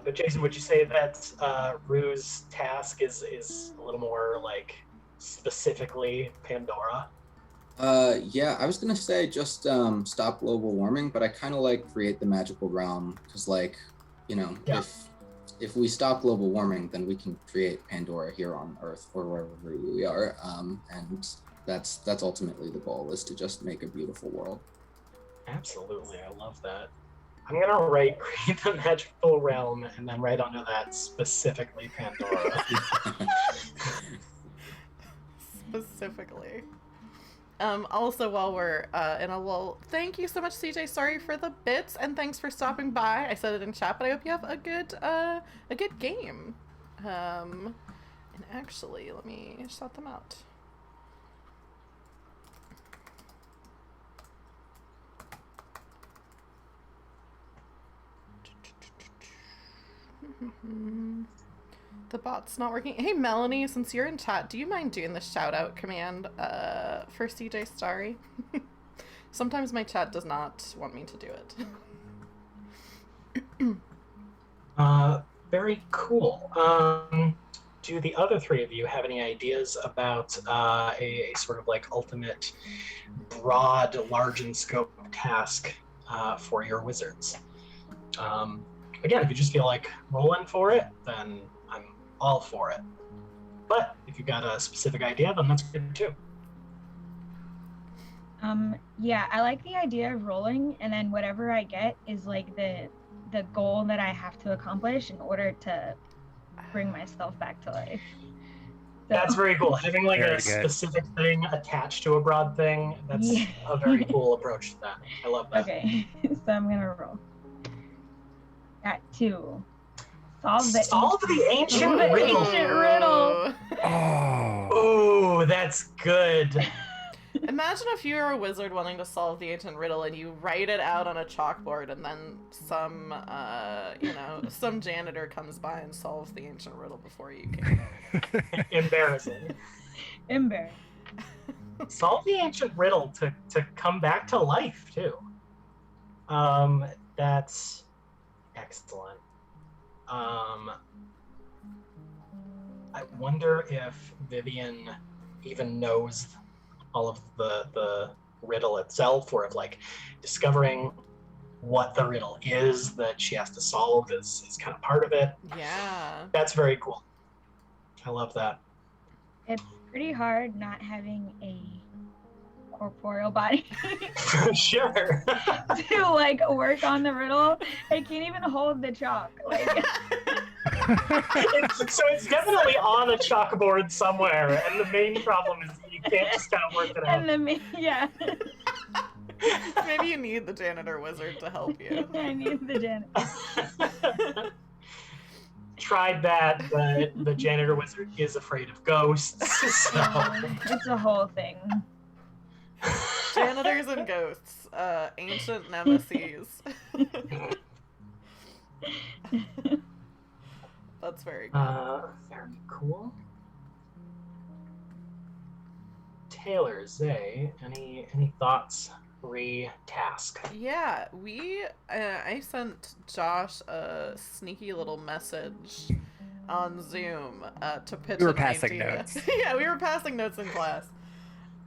But Jason, would you say that Rue's task is a little more like specifically Pandora? Yeah, I was gonna say just stop global warming, but I kind of like create the magical realm because, like, if we stop global warming, then we can create Pandora here on Earth or wherever we are, and that's ultimately the goal, is to just make a beautiful world. Absolutely, I love that. I'm gonna write create the magical realm and then right under that specifically Pandora. Specifically. Also, while we're in a lull, thank you so much, CJ. Sorry for the bits, and thanks for stopping by. I said it in chat, but I hope you have a good game. And actually, let me shout them out. The bot's not working. Hey, Melanie, since you're in chat, do you mind doing the shout out command for CJ Starry? Sometimes my chat does not want me to do it. Very cool. Do the other three of you have any ideas about a sort of like ultimate broad, large in scope task for your wizards? Again, if you just feel like rolling for it, then I'm all for it. But if you've got a specific idea, then that's good too. Yeah, I like the idea of rolling, and then whatever I get is like the goal that I have to accomplish in order to bring myself back to life. So, that's very cool. Having like Very a good. specific thing attached to a broad thing, that's a very cool approach to that. I love that. Okay, so I'm gonna roll. Got 2. Solve the ancient the riddle. ancient riddle. Oh. Ooh, that's good. Imagine if you were a wizard wanting to solve the ancient riddle and you write it out on a chalkboard, and then some janitor comes by and solves the ancient riddle before you can. Embarrassing. Embarrassing. Solve the ancient riddle to come back to life too. That's excellent. I wonder if Vivian even knows all of the riddle itself, or if like discovering what the riddle is that she has to solve is kind of part of it. Yeah. That's very cool. I love that. It's pretty hard not having a corporeal body Sure. to like work on the riddle. I can't even hold the chalk. Like, So it's definitely on a chalkboard somewhere, and the main problem is that you can't just kind of work it out. and then yeah, Maybe you need the janitor wizard to help you. I need the janitor. Tried that, but the janitor wizard is afraid of ghosts. So. It's a whole thing. Janitors and ghosts, ancient nemesis. That's very cool. Very cool. Taylor, Zay, any thoughts re-task? Yeah, I sent Josh a sneaky little message on Zoom to pitch We were an passing idea. notes. Yeah, we were passing notes in class.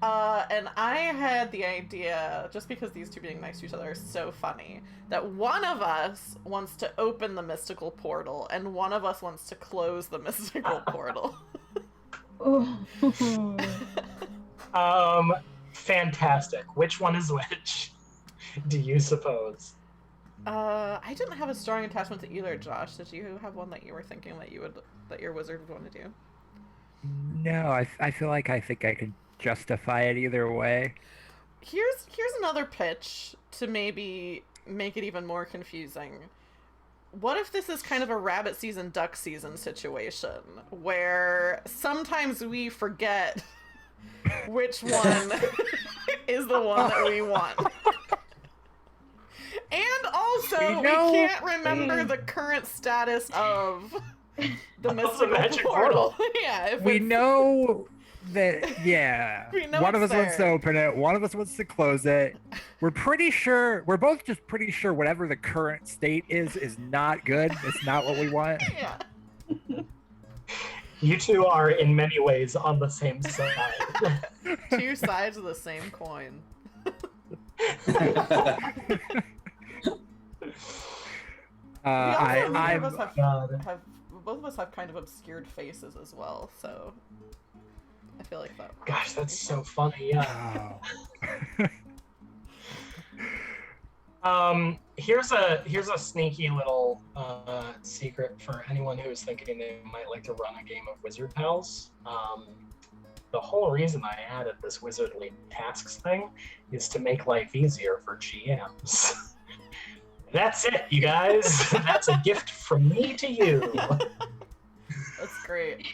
And I had the idea, just because these two being next to each other is so funny, that one of us wants to open the mystical portal and one of us wants to close the mystical portal. Fantastic. Which one is which? Do you suppose? I didn't have a strong attachment to either, Josh. Did you have one that you were thinking that your wizard would want to do? No, I feel like I think I can justify it either way. Here's another pitch to maybe make it even more confusing. What if this is kind of a rabbit season, duck season situation where sometimes we forget which one is the one that we want? And also, we can't remember the current status of the mystical magic portal. Yeah, We know that, yeah. We know one of us it's wants to there. open it, one of us wants to close it. We're both just pretty sure whatever the current state is not good. It's not what we want. Yeah. You two are in many ways on the same side. Two sides of the same coin. Both of us have kind of obscured faces as well, so I feel like that. Gosh, that's so funny. Yeah. Here's a sneaky little secret for anyone who is thinking they might like to run a game of Wizard Pals. The whole reason I added this Wizardly Tasks thing is to make life easier for GMs. That's it, you guys. That's a gift from me to you. That's great.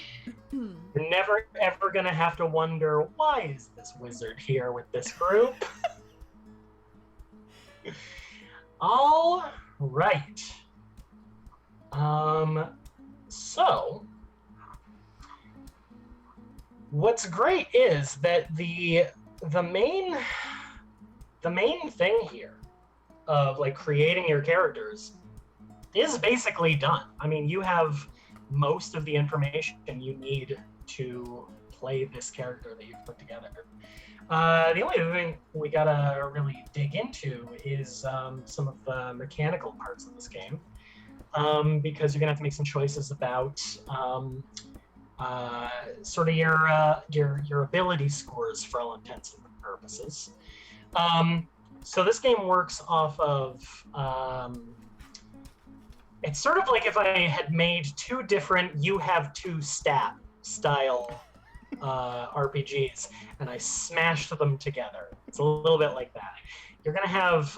You're never ever gonna have to wonder, why is this wizard here with this group? All right. So what's great is that the main thing here of like creating your characters is basically done. I mean, you have most of the information you need to play this character that you've put together. The only other thing we gotta really dig into is some of the mechanical parts of this game, because you're gonna have to make some choices about sort of your ability scores for all intents and purposes. So this game works off of it's sort of like if I had made two different you have two stat style RPGs and I smashed them together. It's a little bit like that. You're gonna have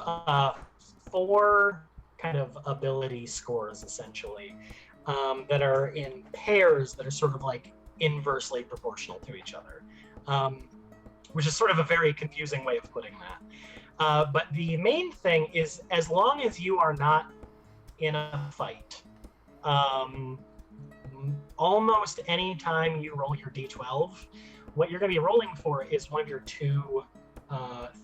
4 kind of ability scores essentially that are in pairs that are sort of like inversely proportional to each other, which is sort of a very confusing way of putting that. But the main thing is, as long as you are not in a fight, almost any time you roll your d12, what you're going to be rolling for is one of your 2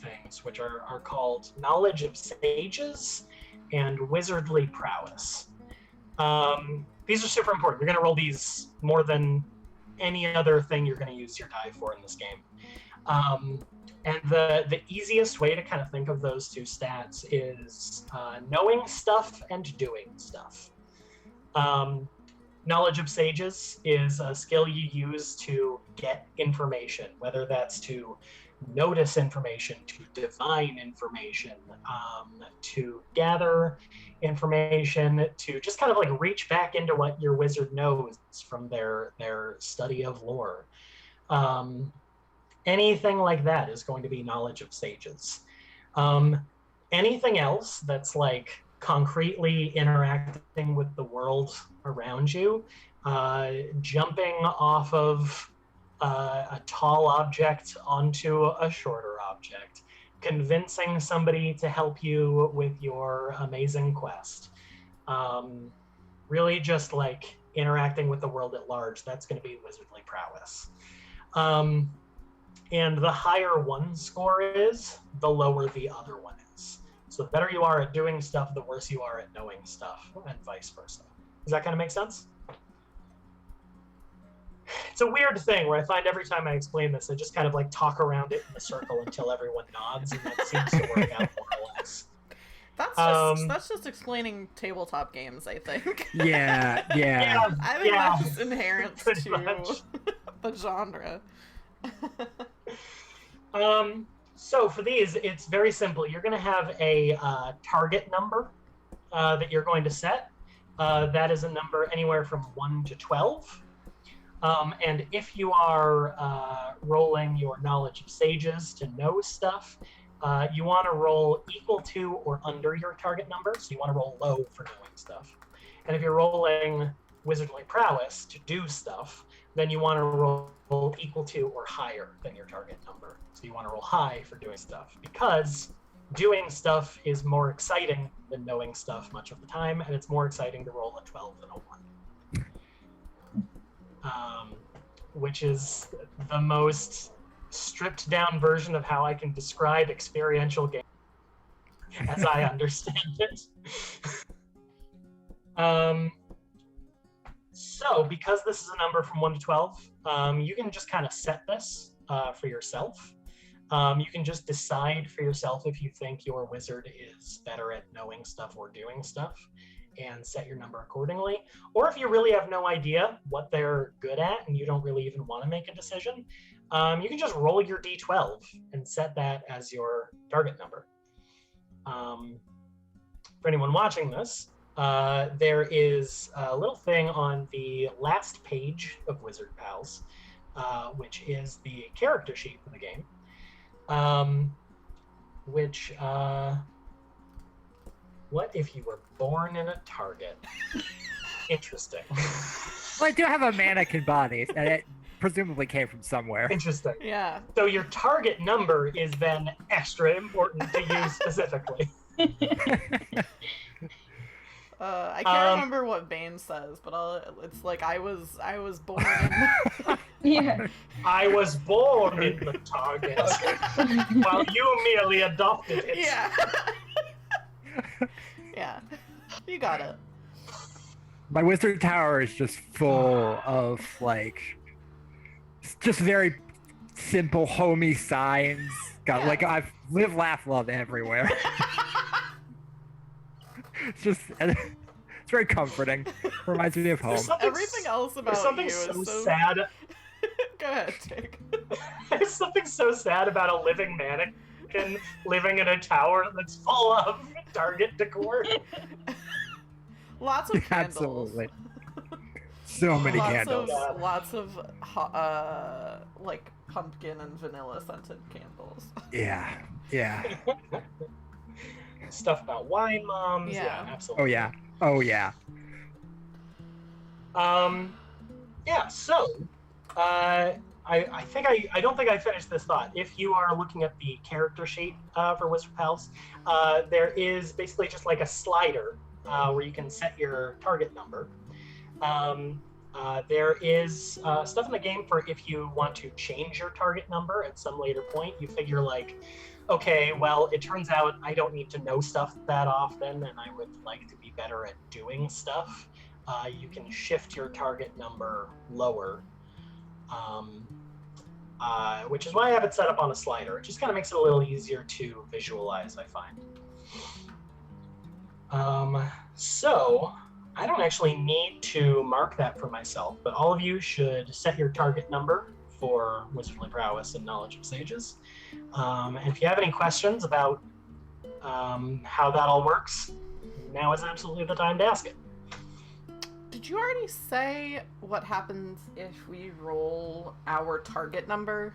things, which are called Knowledge of Sages and Wizardly Prowess. These are super important. You're going to roll these more than any other thing you're going to use your die for in this game. And the easiest way to kind of think of those 2 stats is knowing stuff and doing stuff. Knowledge of Sages is a skill you use to get information, whether that's to notice information, to divine information, to gather information, to just kind of like reach back into what your wizard knows from their study of lore. Anything like that is going to be Knowledge of Sages. Anything else that's like concretely interacting with the world around you, jumping off of a tall object onto a shorter object, convincing somebody to help you with your amazing quest, really just like interacting with the world at large, that's going to be Wizardly Prowess. And the higher one score is, the lower the other one is. So the better you are at doing stuff, the worse you are at knowing stuff, and vice versa. Does that kind of make sense? It's a weird thing where I find every time I explain this, I just kind of like talk around it in a circle until everyone nods, and that seems to work out more or less. That's just explaining tabletop games, I think. Yeah. I think Yeah. that's just inherent Pretty to much. the genre. So for these, it's very simple. You're going to have a target number that you're going to set. That is a number anywhere from 1 to 12. And if you are rolling your knowledge of sages to know stuff, you want to roll equal to or under your target number. So you want to roll low for knowing stuff. And if you're rolling wizardly prowess to do stuff, then you want to roll equal to or higher than your target number. So you want to roll high for doing stuff, because doing stuff is more exciting than knowing stuff much of the time, and it's more exciting to roll a 12 than a 1. Which is the most stripped down version of how I can describe experiential games as I understand it. So because this is a number from 1 to 12, you can just kind of set this for yourself. You can just decide for yourself if you think your wizard is better at knowing stuff or doing stuff, and set your number accordingly. Or if you really have no idea what they're good at and you don't really even want to make a decision, you can just roll your d12 and set that as your target number. For anyone watching this, there is a little thing on the last page of Wizard Pals, which is the character sheet for the game, what if you were born in a target? Interesting. Well, I do have a mannequin body, and it presumably came from somewhere. Interesting. Yeah. So your target number is then extra important to use specifically. I can't remember what Bane says, but it's like I was born in... Yeah. I was born in the target, while you merely adopted it. Yeah. Yeah. You got it. My wizard tower is just full of just very simple, homey signs. Got I've live, laugh, love everywhere. It's very comforting. Reminds me of home. Everything else about There's something you so is so sad. Go ahead, Jake. There's something so sad about a living mannequin living in a tower that's full of target decor. Lots of candles. Absolutely. So many candles. Lots of like pumpkin and vanilla scented candles. Yeah. Stuff about wine moms. Yeah. Absolutely. Oh yeah. Yeah. So, I don't think I finished this thought. If you are looking at the character sheet for Wizard Pals, there is basically just like a slider where you can set your target number. There is stuff in the game for if you want to change your target number at some later point. You figure like, okay, well, it turns out I don't need to know stuff that often, and I would like to be better at doing stuff. You can shift your target number lower, which is why I have it set up on a slider. It just kind of makes it a little easier to visualize, I find. So I don't actually need to mark that for myself, but all of you should set your target number for Wizardly Prowess and Knowledge of Sages. And if you have any questions about how that all works, now is absolutely the time to ask it. Did you already say what happens if we roll our target number?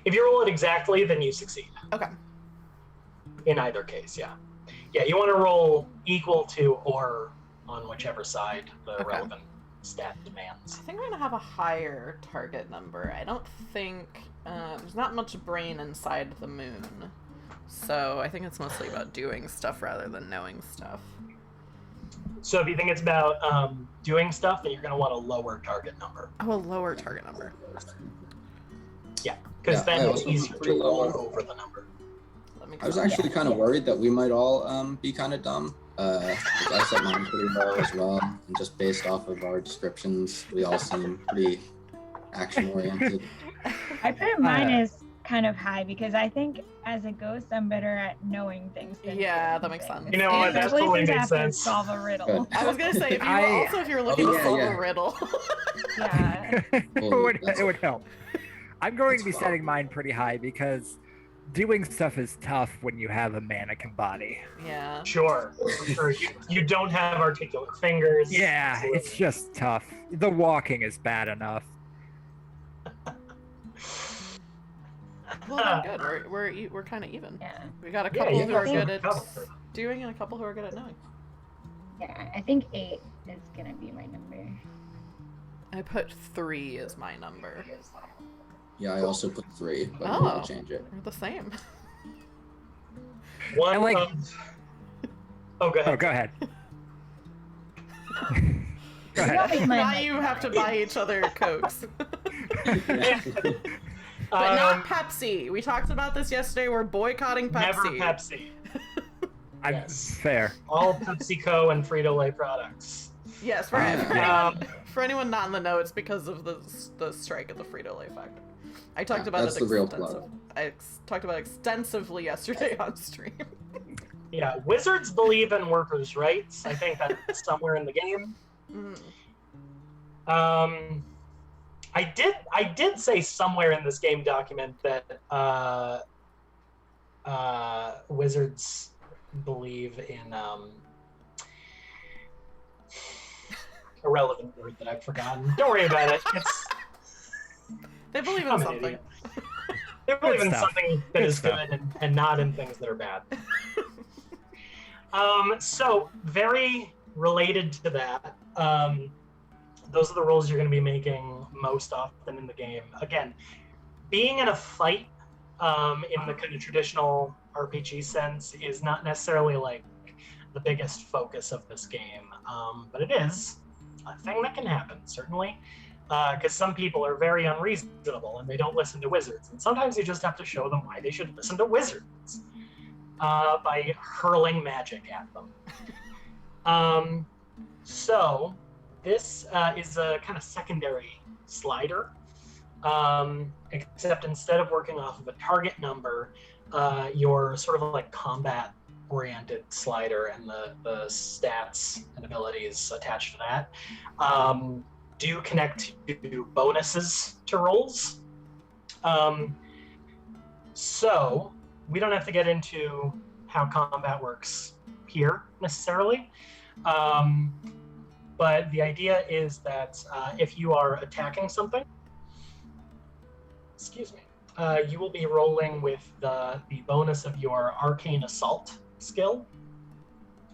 If you roll it exactly, then you succeed. Okay. In either case, yeah. Yeah, you want to roll equal to or on whichever side the relevant stat demands. I think we're gonna have a higher target number. I don't think there's not much brain inside the moon, so I think it's mostly about doing stuff rather than knowing stuff. So if you think it's about doing stuff, then you're going to want a lower target number. Oh, a lower target number. Yeah, because then it's easier to pretty roll low. over the number. I was actually kind of worried that we might all be kind of dumb I set mine pretty low as well, and just based off of our descriptions, we all seem pretty action-oriented. I put mine as kind of high because I think as a ghost, I'm better at knowing things than Yeah, doing that makes things. sense. You know what? That Especially totally since I makes have to sense. solve a riddle. Good. I was gonna say if you're looking Oh, to yeah, solve yeah. a riddle. Yeah. It would help. I'm going to be That's setting mine pretty high because doing stuff is tough when you have a mannequin body. Yeah. Sure. You don't have articulate fingers. Yeah, Absolutely. it's just tough. The walking is bad enough. Well, then good. We're kind of even. Yeah. We got a Yeah, couple you who are got good some at cover. doing and a couple who are good at knowing. Yeah. I think 8 is gonna be my number. I put 3 as my number. Yeah, I also put 3, but I'm Oh. gonna change it. We're the same. One I like- Oh, go ahead. Oh, go ahead. Go You ahead. don't make mine Now like you have to mine. buy each other Cokes. Yeah. But not Pepsi. We talked about this yesterday. We're boycotting Pepsi. Never Pepsi. I'm Yes. fair. All PepsiCo and Frito-Lay products. Yes, for, Yeah. for anyone not in the know, it's because of the strike at the Frito-Lay factory. I talked about that's it the real plug. talked about it extensively yesterday on stream. Yeah, wizards believe in workers' rights. I think that's somewhere in the game. Mm. I did say somewhere in this game document that wizards believe in a relevant word that I've forgotten. Don't worry about it. They believe in I'm an something. idiot. They believe Good in stuff. something that Good is stuff. good and not in things that are bad. So very related to that, those are the roles you're going to be making most often in the game. Again, being in a fight in the kind of traditional RPG sense is not necessarily like the biggest focus of this game, but it is a thing that can happen, certainly, because some people are very unreasonable and they don't listen to wizards, and sometimes you just have to show them why they should listen to wizards by hurling magic at them. So this is a kind of secondary slider, except instead of working off of a target number, your sort of like combat-oriented slider and the stats and abilities attached to that do connect to bonuses to rolls. So we don't have to get into how combat works here necessarily. But the idea is that if you are attacking something, you will be rolling with the bonus of your Arcane Assault skill.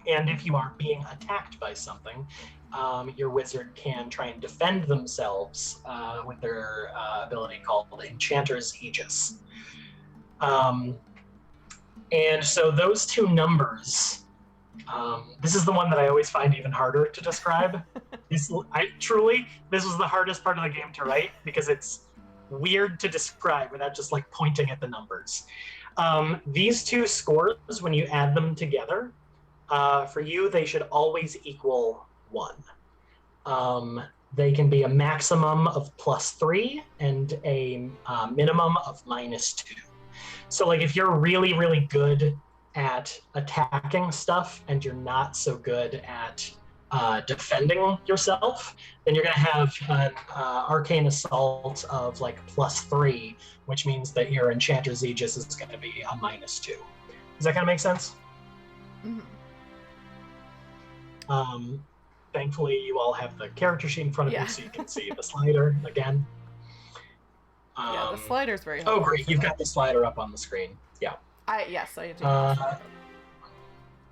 And if you are being attacked by something, your wizard can try and defend themselves with their ability called Enchanter's Aegis. And so those two numbers, this is the one that I always find even harder to describe. This was the hardest part of the game to write because it's weird to describe without just like pointing at the numbers. These two scores, when you add them together, for you, they should always equal 1. They can be a maximum of +3 and a minimum of -2. So like if you're really, really good at attacking stuff and you're not so good at defending yourself, then you're going to have an Arcane Assault of like +3, which means that your Enchanter's Aegis is going to be a -2. Does that kind of make sense? Mhm. Thankfully, you all have the character sheet in front of Yeah. you, so you can see the slider again. Yeah, the slider's very Oh, helpful great! for You've that. got the slider up on the screen. Yeah. Yes, I do.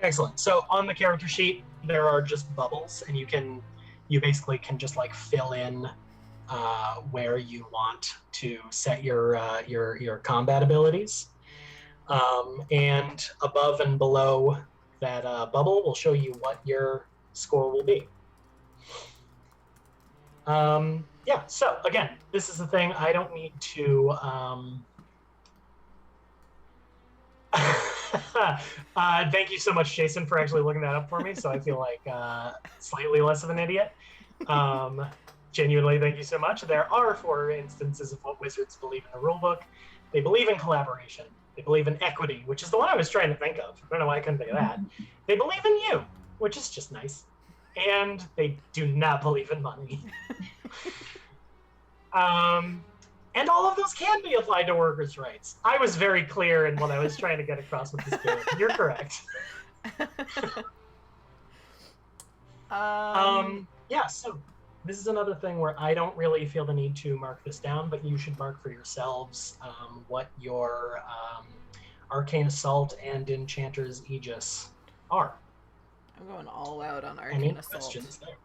Excellent. So on the character sheet, there are just bubbles, and you basically can just like fill in where you want to set your combat abilities, and above and below that bubble will show you what your score will be. Yeah. So again, this is the thing. I don't need to. Thank you so much, Jason, for actually looking that up for me. So I feel like slightly less of an idiot. Genuinely, thank you so much. There are 4 instances of what wizards believe in the rulebook. They believe in collaboration. They believe in equity, which is the one I was trying to think of. I don't know why I couldn't think of that. They believe in you, which is just nice. And they do not believe in money. And all of those can be applied to workers' rights. I was very clear in what I was trying to get across with this game. You're correct. Yeah, so this is another thing where I don't really feel the need to mark this down, but you should mark for yourselves what your Arcane Assault and Enchanter's Aegis are. I'm going all out on Any Arcane Assault. questions there?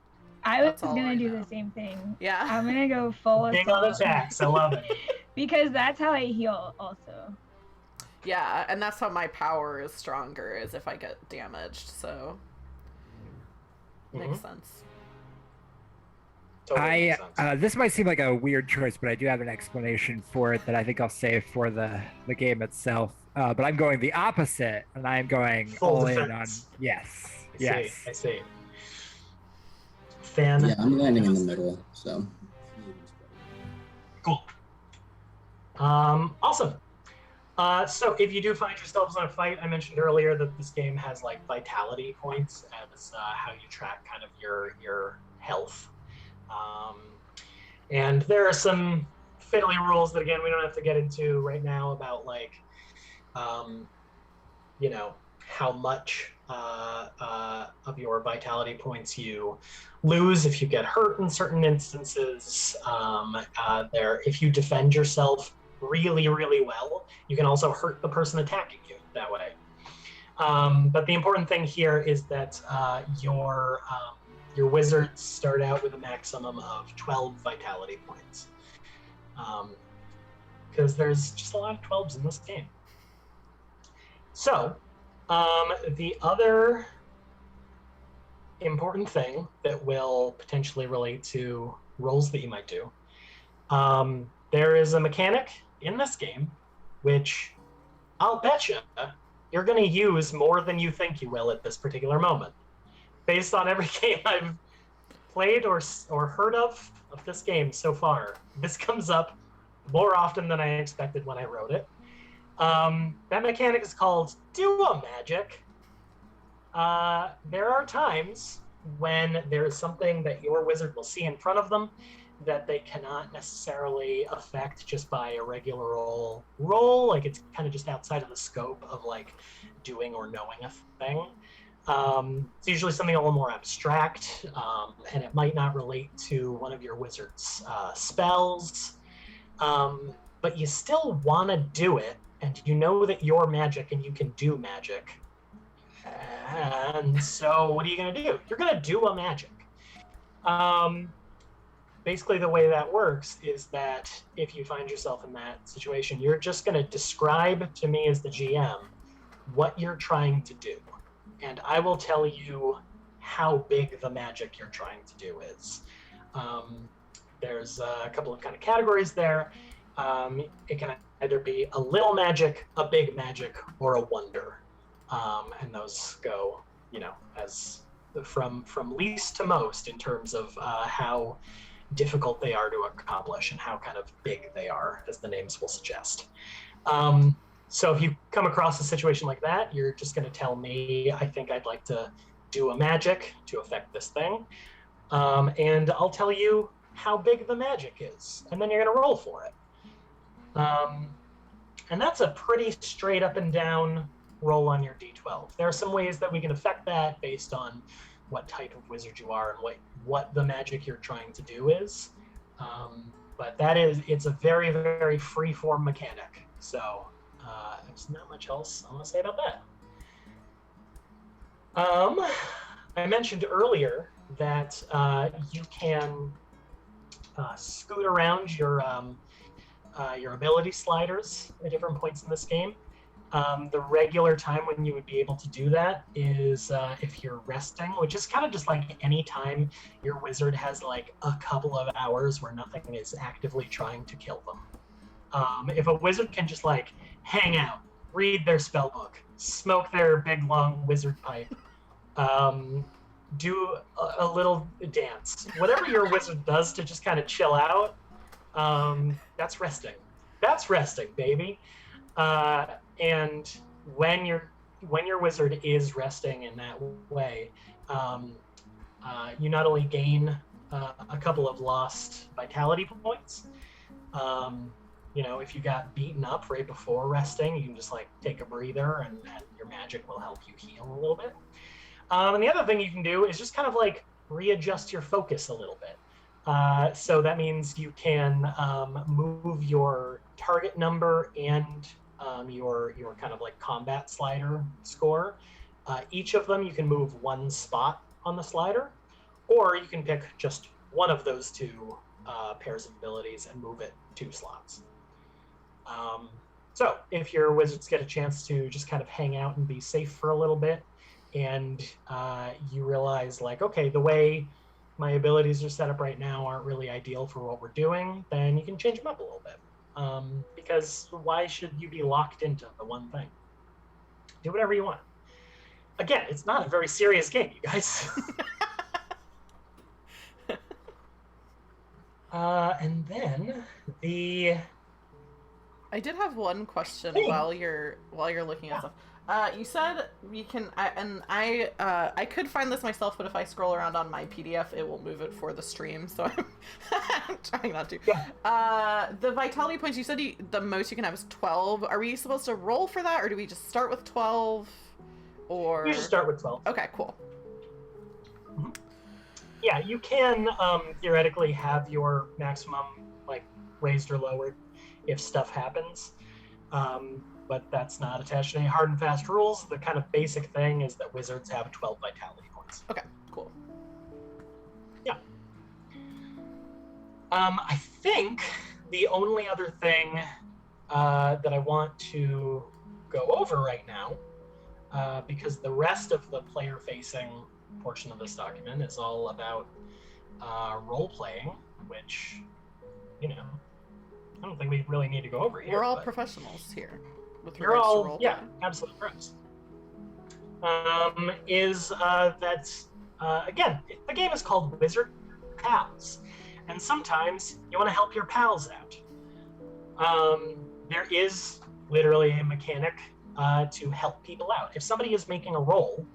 I was That's all gonna I do know. the same thing. Yeah. I'm gonna go full Big on assault attacks, I love it. because that's how I heal also. Yeah, and that's how my power is stronger, is if I get damaged, so makes sense. Totally makes sense. This might seem like a weird choice, but I do have an explanation for it that I think I'll save for the game itself. But I'm going the opposite, and I'm going Full all in on defense. yes. I see. Fan. Yeah, I'm landing in the middle, so. Cool. Awesome. So if you do find yourselves in a fight, I mentioned earlier that this game has like vitality points as how you track kind of your health. And there are some fiddly rules that, again, we don't have to get into right now about like, you know, how much of your vitality points you lose if you get hurt in certain instances. If you defend yourself really, really well, you can also hurt the person attacking you that way. But the important thing here is that your wizards start out with a maximum of 12 vitality points. Because there's just a lot of 12s in this game. So, the other important thing that will potentially relate to rolls that you might do, there is a mechanic in this game which I'll betcha you're going to use more than you think you will at this particular moment. Based on every game I've played or heard of this game so far, this comes up more often than I expected when I wrote it. That mechanic is called Duo Magic. There are times when there's something that your wizard will see in front of them that they cannot necessarily affect just by a regular roll. Like it's kind of just outside of the scope of like doing or knowing a thing. It's usually something a little more abstract, and it might not relate to one of your wizard's spells, but you still want to do it, and you know that you're magic and you can do magic. And so what are you going to do? You're going to do a magic. Basically, the way that works is that if you find yourself in that situation, you're just going to describe to me as the GM what you're trying to do. And I will tell you how big the magic you're trying to do is. There's a couple of kind of categories there. It can either be a little magic, a big magic, or a wonder. And those go, you know, as from least to most in terms of how difficult they are to accomplish and how kind of big they are, as the names will suggest. So if you come across a situation like that, you're just going to tell me, I think I'd like to do a magic to affect this thing. And I'll tell you how big the magic is. And then you're going to roll for it. And that's a pretty straight up and down roll on your D12. There are some ways that we can affect that based on what type of wizard you are and what the magic you're trying to do is. But it's a very, very free form mechanic. So there's not much else I want to say about that. I mentioned earlier that you can scoot around your ability sliders at different points in this game. The regular time when you would be able to do that is if you're resting, which is kind of just like any time your wizard has like a couple of hours where nothing is actively trying to kill them. If a wizard can just like hang out read their spell book, smoke their big long wizard pipe, do a little dance. Whatever your wizard does to just kind of chill out, that's resting. That's resting, baby. And when your wizard is resting in that way, you not only gain a couple of lost vitality points. If you got beaten up right before resting, you can just like take a breather, and your magic will help you heal a little bit. And the other thing you can do is just kind of like readjust your focus a little bit. So that means you can move your target number and your kind of like combat slider score. Each of them you can move one spot on the slider, or you can pick just one of those two pairs of abilities and move it 2 slots. So if your wizards get a chance to just kind of hang out and be safe for a little bit, and you realize like, okay, the way my abilities are set up right now aren't really ideal for what we're doing, then you can change them up a little bit. Because why should you be locked into the one thing? Do whatever you want. Again, it's not a very serious game, you guys. And then I did have one question Hey. while you're looking at stuff. You said we can, I could find this myself, but if I scroll around on my PDF, it will move it for the stream. So I'm trying not to. Yeah. The vitality points, you said the most you can have is 12. Are we supposed to roll for that, or do we just start with 12? Or You just start with 12. Okay, cool. Yeah, you can theoretically have your maximum like raised or lowered if stuff happens, but that's not attached to any hard and fast rules. The kind of basic thing is that wizards have 12 vitality points. Okay, cool. Yeah. I think the only other thing that I want to go over right now, because the rest of the player-facing portion of this document is all about role-playing, which, I don't think we really need to go over here. We're all but professionals here. With You're regards to all, role yeah, play. absolute pros. Again, the game is called Wizard Pals, and sometimes you want to help your pals out. There is literally a mechanic to help people out. If somebody is making a roll,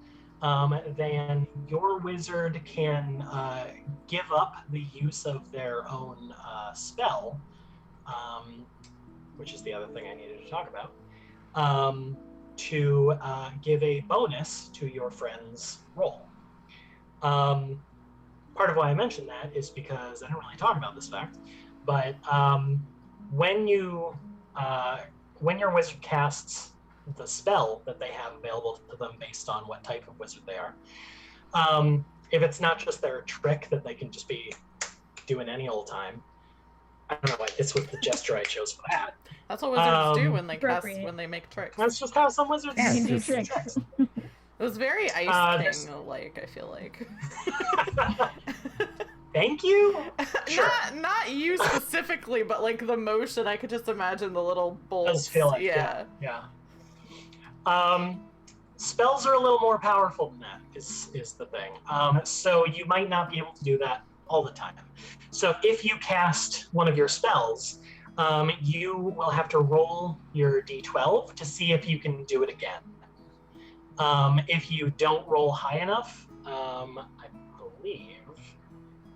then your wizard can give up the use of their own spell, which is the other thing I needed to talk about, to give a bonus to your friend's roll. Part of why I mentioned that is because I don't really talk about this fact, but when your wizard casts the spell that they have available to them based on what type of wizard they are, if it's not just their trick that they can just be doing any old time, I don't know why this was the gesture I chose for that. That's what wizards do when they Appropriate. when they make tricks. That's just how some wizards Yeah, You can do it's tricks. It was very Ice this- King like, I feel like. Thank you. Sure. Not you specifically, but like the motion, I could just imagine the little bolts. Does feel like yeah. yeah. Spells are a little more powerful than that. Is the thing. So you might not be able to do that all the time. So if you cast one of your spells, you will have to roll your d12 to see if you can do it again. If you don't roll high enough, I believe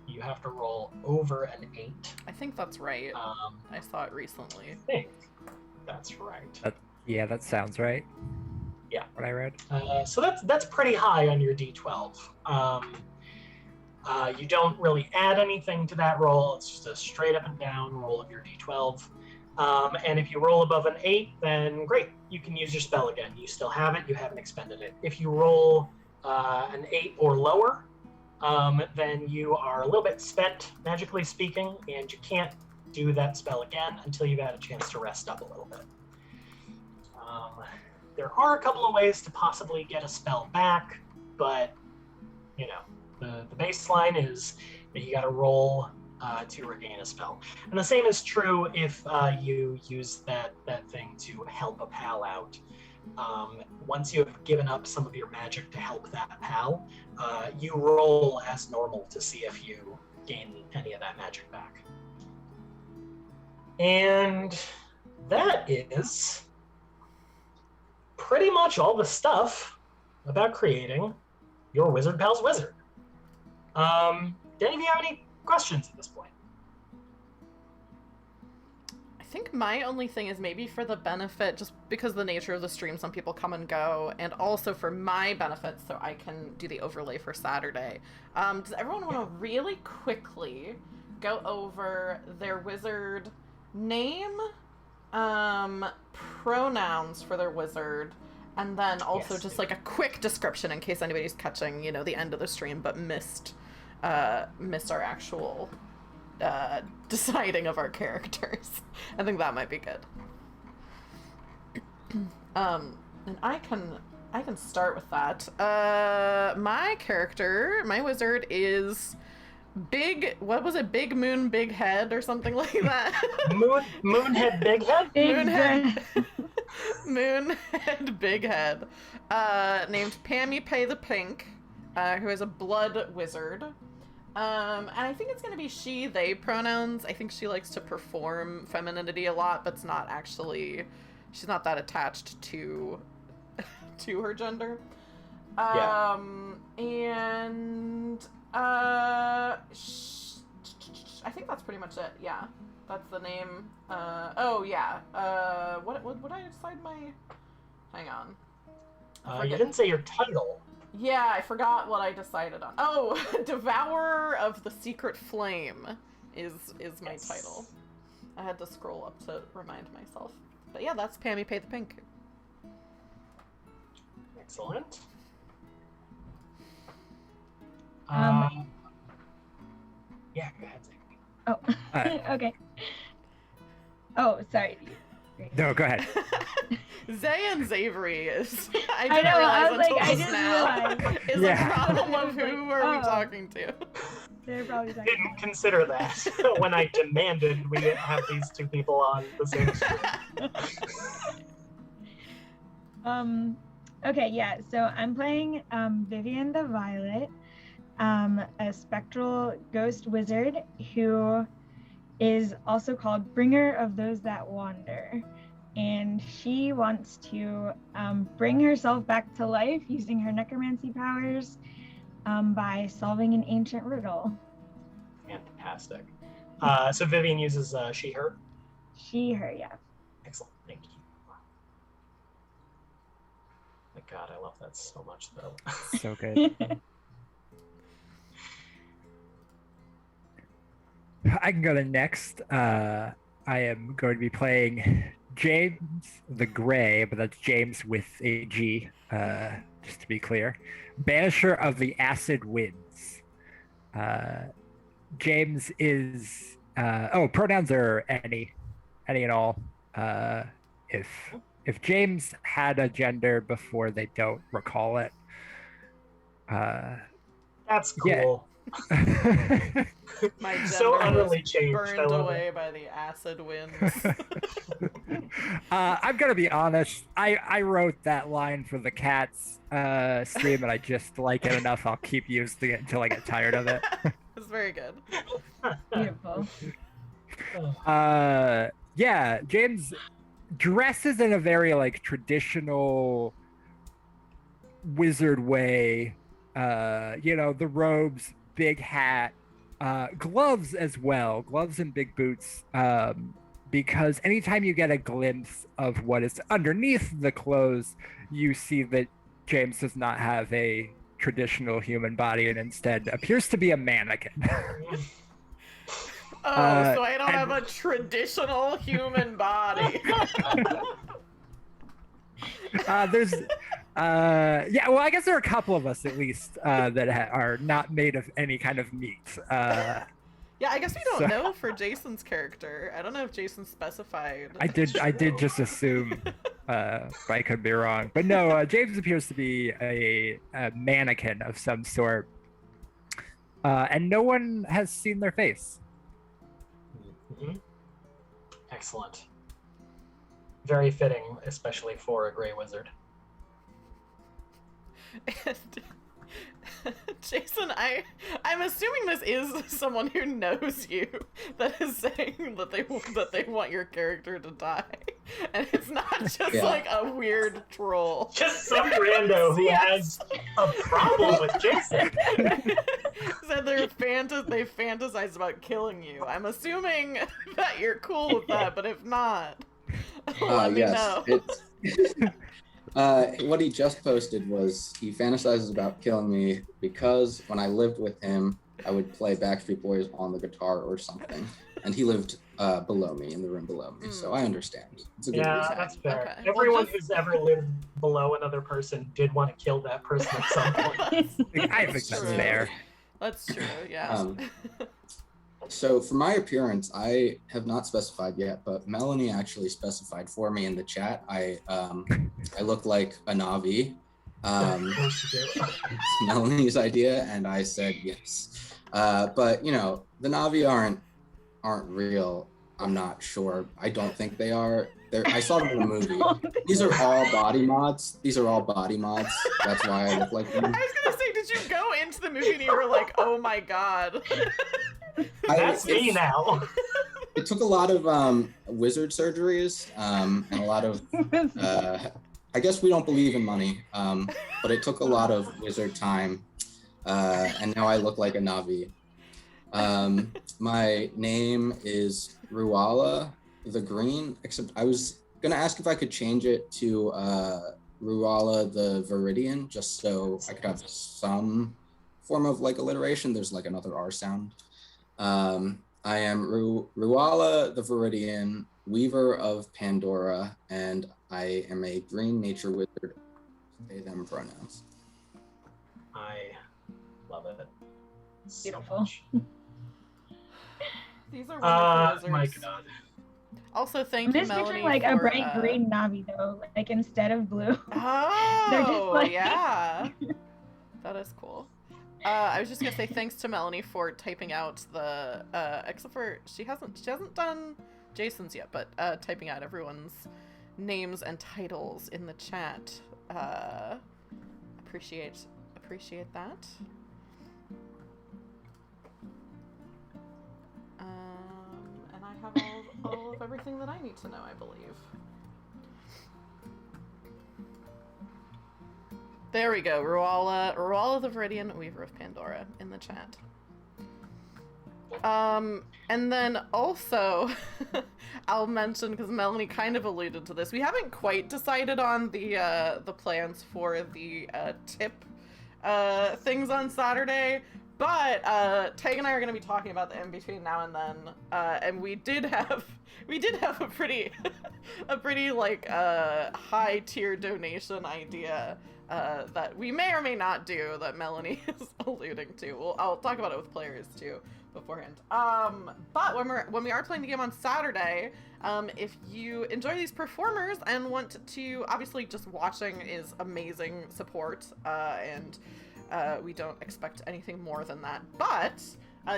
you have to roll over an 8. I think that's right. I saw it recently. I think that's right. Yeah, that sounds right. Yeah. What I read. So that's pretty high on your d12. You don't really add anything to that roll. It's just a straight up and down roll of your d12. And if you roll above an 8, then great. You can use your spell again. You still have it. You haven't expended it. If you roll an 8 or lower, then you are a little bit spent, magically speaking, and you can't do that spell again until you've had a chance to rest up a little bit. There are a couple of ways to possibly get a spell back, but the baseline is that you got to roll to regain a spell. And the same is true if you use that thing to help a pal out. Once you have given up some of your magic to help that pal, you roll as normal to see if you gain any of that magic back. And that is pretty much all the stuff about creating your Wizard Pal's Wizard. Do any of you have any questions at this point? I think my only thing is maybe for the benefit, just because of the nature of the stream, some people come and go, and also for my benefit, so I can do the overlay for Saturday. Does everyone want to really quickly go over their wizard name, pronouns for their wizard, and then also just like a quick description in case anybody's catching, you know, the end of the stream but missed our actual deciding of our characters. I think that might be good. And I can start with that. My character, my wizard is Big, what was it? Big Moon, Big Head, or something like that. Moonhead, Big Head? Moonhead. Moonhead, Big Head. Named Pammy Pay the Pink, who is a blood wizard. And I think it's gonna be she, they pronouns. I think she likes to perform femininity a lot, but it's not actually, she's not that attached to her gender. And I think that's pretty much it. Yeah, that's the name. Oh yeah. What would I decide my? Hang on. You didn't say your title. Yeah, I forgot what I decided on. Oh, Devourer of the Secret Flame is my title. I had to scroll up to remind myself. But yeah, that's Pammy Pay the Pink. Excellent. Yeah, go ahead, Zach. Oh, okay. Oh, sorry. No, go ahead. Zay and Zavery is. I know, I was like, I just realized. Is a problem of who are we talking to? They're probably I didn't consider that when I demanded we have these two people on the same stream. Okay, yeah, so I'm playing Vivian the Violet, a spectral ghost wizard who is also called Bringer of Those That Wander. And she wants to bring herself back to life using her necromancy powers by solving an ancient riddle. Fantastic. So Vivian uses she, her? She, her, yeah. Excellent, thank you. My God, I love that so much, though. So good. I can go to next. I am going to be playing James the Gray, but that's James with a G, just to be clear. Banisher of the Acid Winds. James is pronouns are any and all. If James had a gender before they don't recall it. That's cool. My gender so utterly was changed. burned away by the acid winds. I'm gonna be honest. I wrote that line for the Cats stream, and I just like it enough. I'll keep using it until I get tired of it. It's very good. Beautiful. Yeah, James dresses in a very like traditional wizard way. The robes, big hat, gloves as well, gloves and big boots, because anytime you get a glimpse of what is underneath the clothes, you see that James does not have a traditional human body and instead appears to be a mannequin. So I don't have a traditional human body. I guess there are a couple of us at least that are not made of any kind of meat. Yeah, I guess we don't know for Jason's character. I don't know if Jason specified. I did just assume, but I could be wrong. But no, James appears to be a mannequin of some sort, and no one has seen their face. Excellent. Very fitting, especially for a gray wizard. And Jason, I'm assuming this is someone who knows you that is saying that they want your character to die, and it's not just like a weird troll. Just some rando who has a problem with Jason. Said they fantasize about killing you. I'm assuming that you're cool with that, but if not, let me know. What he just posted was he fantasizes about killing me because when I lived with him, I would play Backstreet Boys on the guitar or something. And he lived below me, in the room below me, so I understand. It's a good reason. That's fair. Okay. Everyone who's ever lived below another person did want to kill that person at some point. I think that's fair. That's true, yeah. So for my appearance, I have not specified yet, but Melanie actually specified for me in the chat. I look like a Navi. It's Melanie's idea, and I said yes. But you know, the Navi aren't real. I'm not sure. I don't think they are. I saw them in the movie. These are all body mods. That's why I look like them. I was gonna say, did you go into the movie and you were like, oh my god? That's me now. It took a lot of wizard surgeries and a lot of I guess we don't believe in money, but it took a lot of wizard time, and now I look like a Navi. My name is Ruala the Green, except I was gonna ask if I could change it to Ruala the Viridian, just so I could have some form of like alliteration. There's like another R sound. I am Ruala the Viridian, Weaver of Pandora, and I am a green nature wizard. They, them pronouns. I love it. Beautiful. These are wonderful My wizards. God. Also, thank I'm you, just Melanie, picturing like for, a bright green Navi though, like instead of blue. Oh, They're just like... yeah. That is cool. I was just gonna say thanks to Melanie for typing out the except for she hasn't done Jason's yet, but typing out everyone's names and titles in the chat. Appreciate that. And I have all of everything that I need to know, I believe. There we go. Ruala the Viridian, Weaver of Pandora in the chat. And then also, I'll mention, because Melanie kind of alluded to this, we haven't quite decided on the plans for the tip things on Saturday, but Tadhg and I are going to be talking about the in between now and then, and we did have a pretty like high tier donation idea that we may or may not do that Melanie is alluding to. Well, I'll talk about it with players too beforehand. But when we are playing the game on Saturday, if you enjoy these performers and want to, obviously just watching is amazing support, and we don't expect anything more than that. But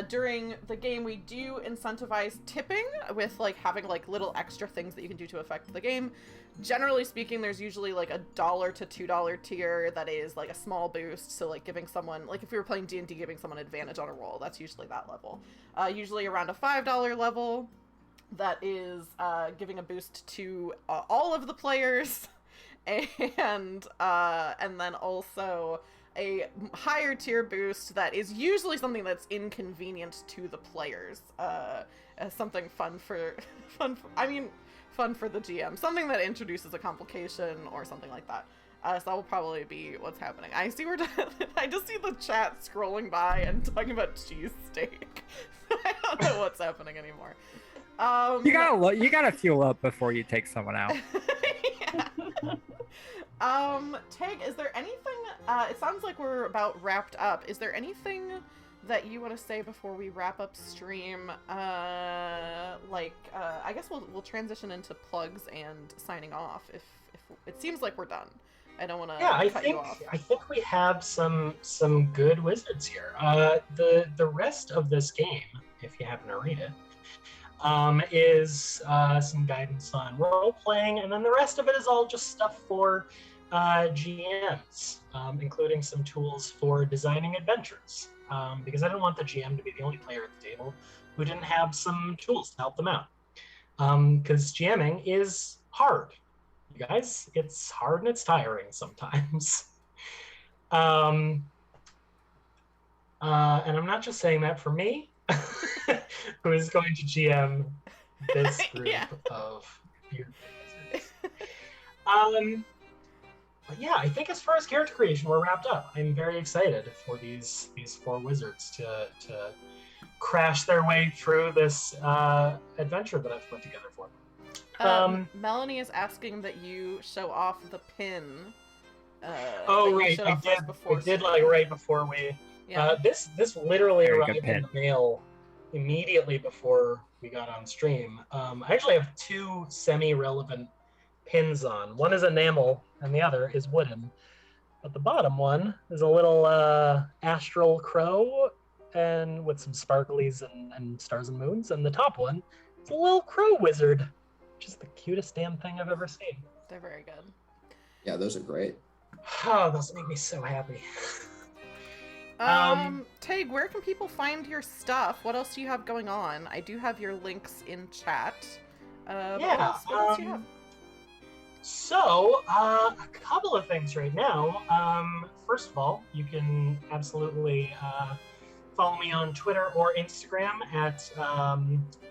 during the game, we do incentivize tipping with like having like little extra things that you can do to affect the game. Generally speaking, there's usually like $1 to $2 tier that is like a small boost. So like giving someone, like if we were playing D&D, giving someone advantage on a roll, that's usually that level. Usually around a $5 level, that is giving a boost to all of the players, and then also a higher tier boost that is usually something that's inconvenient to the players, as something fun for the GM, something that introduces a complication or something like that. So that will probably be what's happening. I see I just see the chat scrolling by and talking about cheesesteak. I don't know what's happening anymore. You gotta fuel up before you take someone out. Yeah. Tadhg, is there anything, it sounds like we're about wrapped up. Is there anything that you want to say before we wrap up stream? I guess we'll transition into plugs and signing off if it seems like we're done. I don't want to cut you off. I think we have some good wizards here. The rest of this game, if you happen to read it, is some guidance on role playing, and then the rest of it is all just stuff for GMs, including some tools for designing adventures. Because I didn't want the GM to be the only player at the table who didn't have some tools to help them out. Because GMing is hard, you guys. It's hard and it's tiring sometimes. And I'm not just saying that for me, who is going to GM this group of beautiful wizards. But yeah, I think as far as character creation, we're wrapped up. I'm very excited for these 4 wizards to crash their way through this adventure that I've put together for them. Melanie is asking that you show off the pin. Right, I did like right before we. Yeah. This literally Very arrived in the mail immediately before we got on stream. I actually have 2 semi-relevant pins on. One is enamel and the other is wooden. But the bottom one is a little astral crow and with some sparklies and stars and moons. And the top one is a little crow wizard, which is the cutest damn thing I've ever seen. They're very good. Yeah, those are great. Oh, those make me so happy. Tadhg, where can people find your stuff? What else do you have going on? I do have your links in chat. What else do you have? So, a couple of things right now. First of all, you can absolutely follow me on Twitter or Instagram at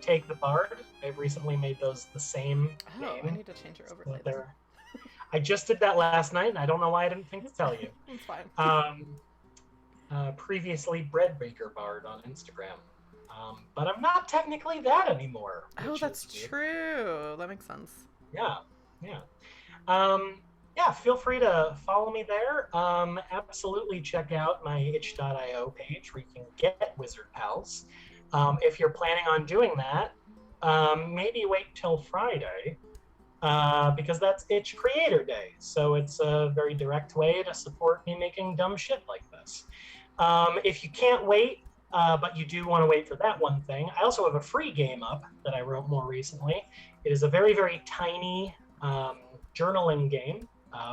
Tadhg the Bard. I've recently made those the same name. I need to change your overlay. I just did that last night, and I don't know why I didn't think to tell you. It's fine. Previously Bread Baker Bard on Instagram. But I'm not technically that anymore. Oh, that's true. That makes sense. Yeah. Feel free to follow me there. Absolutely check out my itch.io page where you can get Wizard Pals. If you're planning on doing that, maybe wait till Friday, because that's Itch Creator Day. So it's a very direct way to support me making dumb shit like this. If you can't wait, but you do want to wait for that one thing, I also have a free game up that I wrote more recently. It is a very, very tiny journaling game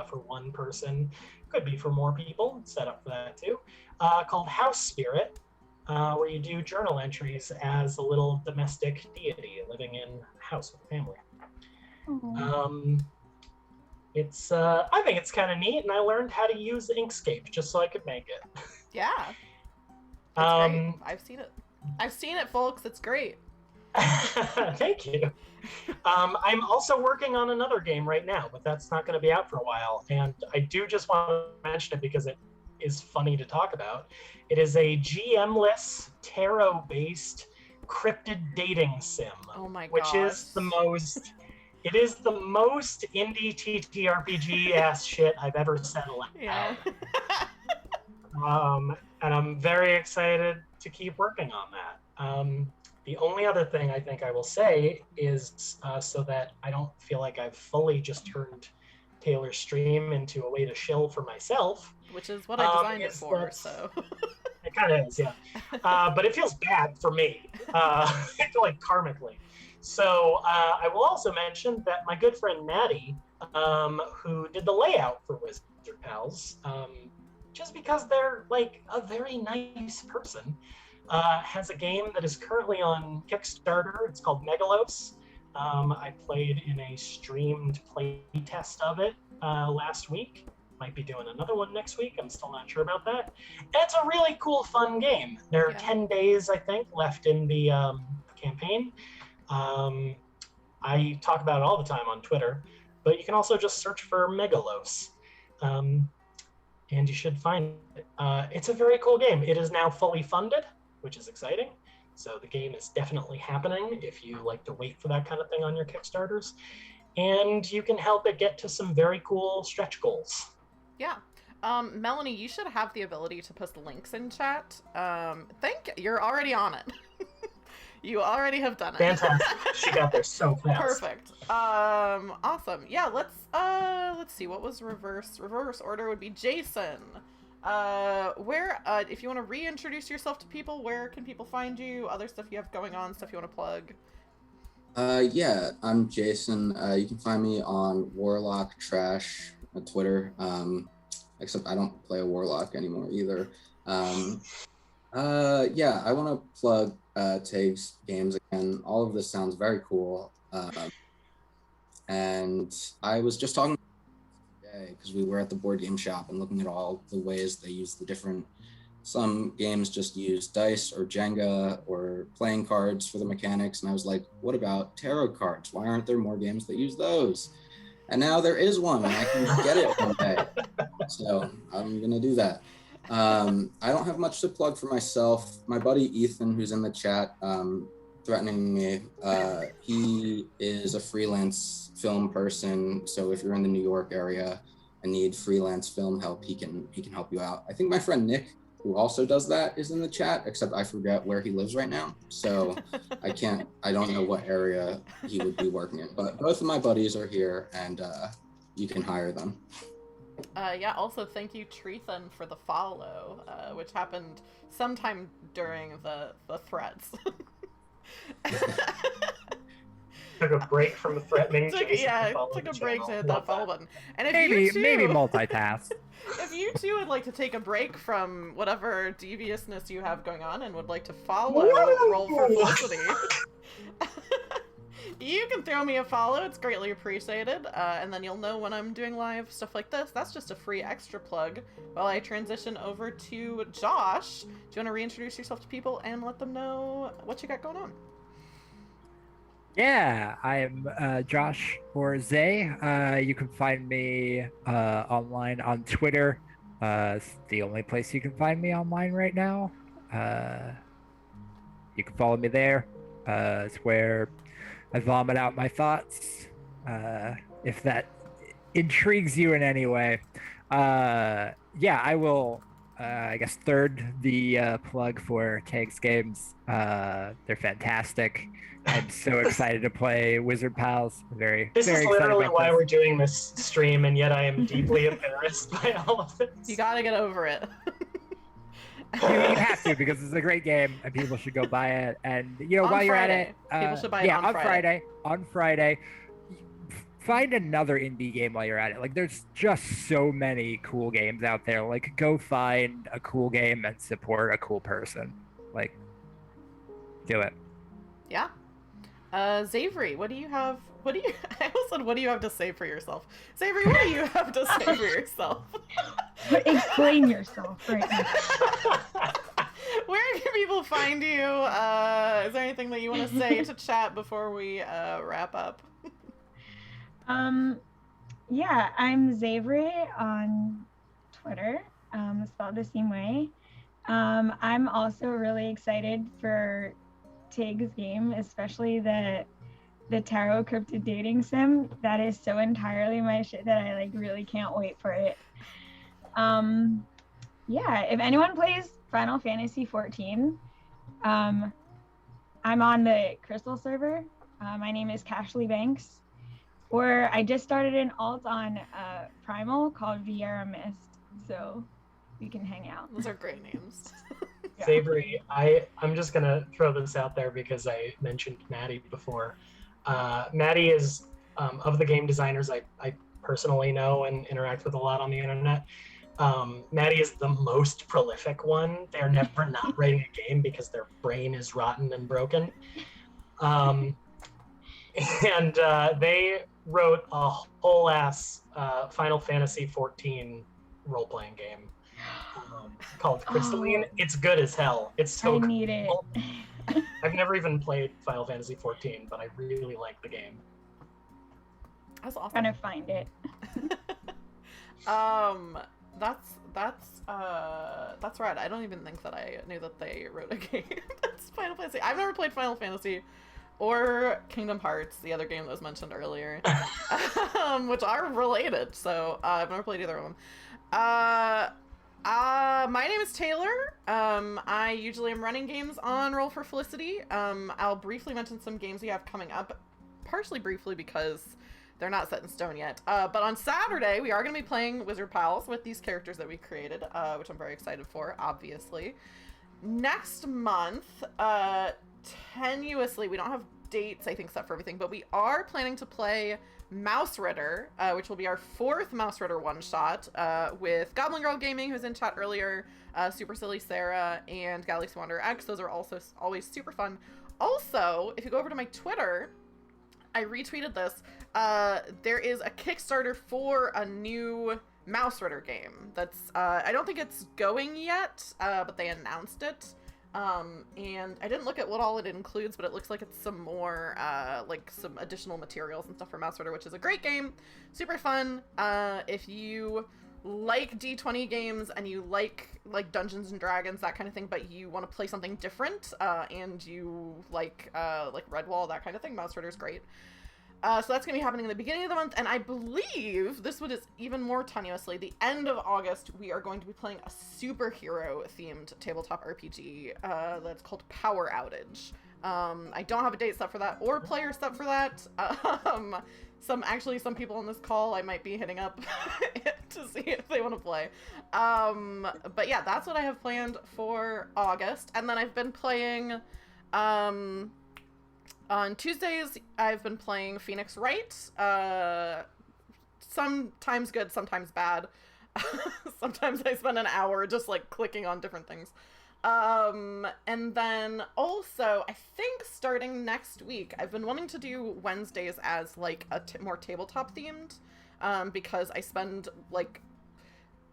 for one person, could be for more people, it's set up for that too, called House Spirit, where you do journal entries as a little domestic deity living in a house with a family. It's I think it's kind of neat, and I learned how to use Inkscape just so I could make it. Yeah. That's great. I've seen it, folks. It's great. Thank you. I'm also working on another game right now, but that's not going to be out for a while. And I do just want to mention it because it is funny to talk about. It is a GM-less, tarot-based cryptid dating sim. Oh my gosh. Which is the most... It is the most indie TTRPG ass shit I've ever said aloud. Yeah. And I'm very excited to keep working on that. The only other thing I think I will say is so that I don't feel like I've fully just turned Taylor's stream into a way to shill for myself. Which is what I designed it for, so. It kind of is, yeah. But it feels bad for me, like karmically. So I will also mention that my good friend Maddie, who did the layout for Wizard Pals, just because they're like a very nice person, has a game that is currently on Kickstarter. It's called Megalos. I played in a streamed playtest of it last week. Might be doing another one next week. I'm still not sure about that. And it's a really cool, fun game. There are 10 days, I think, left in the campaign. I talk about it all the time on Twitter, but you can also just search for Megalos. And you should find it. It's a very cool game. It is now fully funded, which is exciting. So the game is definitely happening if you like to wait for that kind of thing on your Kickstarters. And you can help it get to some very cool stretch goals. Yeah. Melanie, you should have the ability to post links in chat. You're already on it. You already have done it. Fantastic. She got there so fast. Perfect. Awesome. Yeah, let's see. What was reverse? Reverse order would be Jason. If you want to reintroduce yourself to people, where can people find you? Other stuff you have going on, stuff you want to plug? Yeah, I'm Jason. You can find me on Warlock Trash on Twitter. Except I don't play a Warlock anymore either. Um, yeah, I want to plug Tadhg's games again. All of this sounds very cool. And I was just talking today because we were at the board game shop and looking at all the ways they use the different. Some games just use dice or Jenga or playing cards for the mechanics. And I was like, what about tarot cards? Why aren't there more games that use those? And now there is one, and I can get it one day. So I'm going to do that. I don't have much to plug for myself. My buddy Ethan, who's in the chat, threatening me, he is a freelance film person. So if you're in the New York area and need freelance film help, he can help you out. I think my friend Nick, who also does that, is in the chat, except I forget where he lives right now. So I don't know what area he would be working in, but both of my buddies are here and you can hire them. Yeah, also thank you, Treethan, for the follow, which happened sometime during the threats. Took a break from threatening. took a break to hit that follow button. And if Maybe you too, maybe multitask. if you too would like to take a break from whatever deviousness you have going on and would like to follow Roll for Felicity, you can throw me a follow. It's greatly appreciated. And then you'll know when I'm doing live stuff like this. That's just a free extra plug while I transition over to Josh. Do you want to reintroduce yourself to people and let them know what you got going on? Yeah, I'm Josh or Zay. You can find me online on Twitter. It's the only place you can find me online right now. You can follow me there. It's where I vomit out my thoughts. If that intrigues you in any way. Yeah, I will, I guess, third the plug for Tadhg's games. They're fantastic. I'm so excited to play Wizard Pals. This very is excited literally about why this. we're doing this stream, and yet I am deeply embarrassed by all of this. You gotta get over it. You have to, because it's a great game and people should go buy it. And On while you're Friday. at it, People should buy it on Friday. On Friday, find another indie game while you're at it. Like, there's just so many cool games out there. Like, go find a cool game and support a cool person. Like, do it. Yeah. Zavery, what do you have? I almost said, what do you have to say for yourself? Zavery, what do you have to say for yourself? Explain yourself right now. Where can people find you? Is there anything that you want to say to chat before we wrap up? Yeah, I'm Zavery on Twitter, spelled the same way. I'm also really excited for Tadhg's game, especially the tarot cryptid dating sim. That is so entirely my shit that I really can't wait for it. Yeah, if anyone plays Final Fantasy 14, I'm on the Crystal server. My name is Cashley Banks. Or I just started an alt on Primal called Vieira Mist, so we can hang out. Those are great names. Yeah. Savory, I'm just gonna throw this out there because I mentioned Maddie before. Maddie is of the game designers I personally know and interact with a lot on the internet. Maddie is the most prolific one. They're never not writing a game because their brain is rotten and broken. And they wrote a whole ass Final Fantasy 14 role-playing game called Crystalline. It's good as hell. It's so I need cool. it. I've never even played Final Fantasy 14, but I really like the game. That's awesome. Trying to find it. That's right. I don't even think that I knew that they wrote a game. That's Final Fantasy. I've never played Final Fantasy or Kingdom Hearts, the other game that was mentioned earlier, which are related. So I've never played either of them. My name is Taylor. I usually am running games on Roll for Felicity. I'll briefly mention some games we have coming up, partially briefly because they're not set in stone yet. But on Saturday, we are going to be playing Wizard Pals with these characters that we created, which I'm very excited for, obviously. Next month, tenuously, we don't have dates, I think, set for everything, but we are planning to play Mouse Ritter, which will be our 4th Mouse Ritter one-shot, with Goblin Girl Gaming, who's in chat earlier, Super Silly Sarah, and Galaxy Wanderer X. Those are also always super fun. Also, if you go over to my Twitter, I retweeted this. There is a Kickstarter for a new Mouse Ritter game. That's I don't think it's going yet, but they announced it. And I didn't look at what all it includes, but it looks like it's some more, like some additional materials and stuff for Mouse Ritter, which is a great game, super fun. If you like D20 games and you like Dungeons and Dragons, that kind of thing, but you want to play something different, and you like Redwall, that kind of thing, Mouse Ritter's great. So that's going to be happening in the beginning of the month, and I believe this one is even more tenuously, the end of August, we are going to be playing a superhero-themed tabletop RPG that's called Power Outage. I don't have a date set for that or player set for that. Some people on this call I might be hitting up to see if they want to play. But yeah, that's what I have planned for August, and then I've been playing... on Tuesdays, I've been playing Phoenix Wright. Sometimes good, sometimes bad. Sometimes I spend an hour just like clicking on different things. And then also, I think starting next week, I've been wanting to do Wednesdays as like a more tabletop themed, because I spend like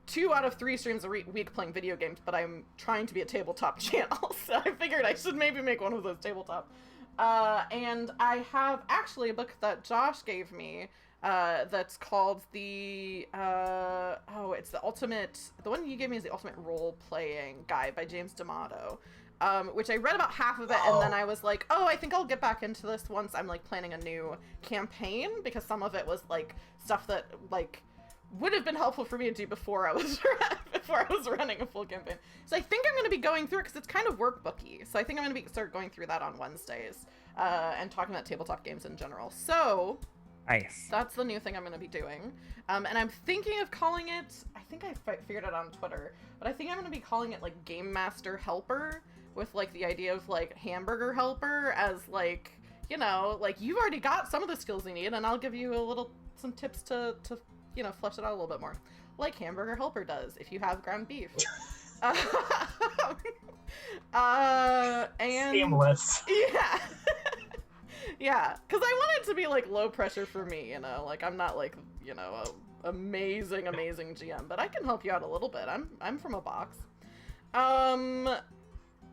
2 out of 3 streams a week playing video games, but I'm trying to be a tabletop channel, so I figured I should maybe make one of those tabletop. And I have actually a book that Josh gave me, that's called the one you gave me is the Ultimate Role-Playing Guide by James D'Amato, which I read about half of it, and then I was like, oh, I think I'll get back into this once I'm, like, planning a new campaign, because some of it was, like, stuff that, like, would have been helpful for me to do before I was running a full campaign. So I think I'm going to be going through it because it's kind of workbooky. So I think I'm going to start going through that on Wednesdays, and talking about tabletop games in general. So Nice. that's the new thing I'm going to be doing. And I'm thinking of calling it, I think I figured it out on Twitter, but I think I'm going to be calling it like Game Master Helper, with like the idea of like Hamburger Helper as like, you know, like you've already got some of the skills you need, and I'll give you some tips to you know, flesh it out a little bit more, like Hamburger Helper does if you have ground beef. And Seamless. yeah. Yeah, because I want it to be like low pressure for me, you know, like I'm not like, you know, a amazing GM, but I can help you out a little bit. I'm from a box. I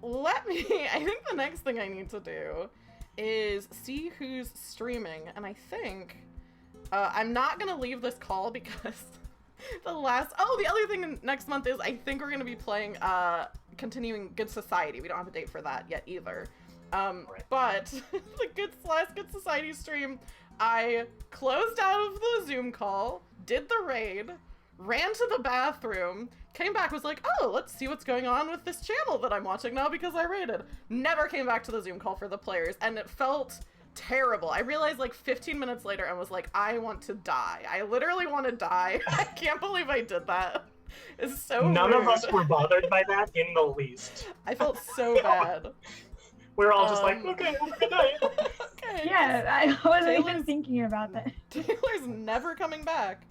think the next thing I need to do is see who's streaming, and I think I'm not gonna leave this call because the other thing next month is I think we're gonna be playing continuing Good Society. We don't have a date for that yet either. But the last Good Society stream, I closed out of the Zoom call, did the raid, ran to the bathroom, came back, was like, oh, let's see what's going on with this channel that I'm watching now because I raided. Never came back to the Zoom call for the players, and it felt terrible. I realized like 15 minutes later and was like, I want to die. I literally want to die. I can't believe I did that. It's so None weird. of us were bothered by that in the least. I felt so bad. We're all just like, okay, have a good night. Okay. Yeah, I wasn't even Taylor's- thinking about that. Taylor's never coming back.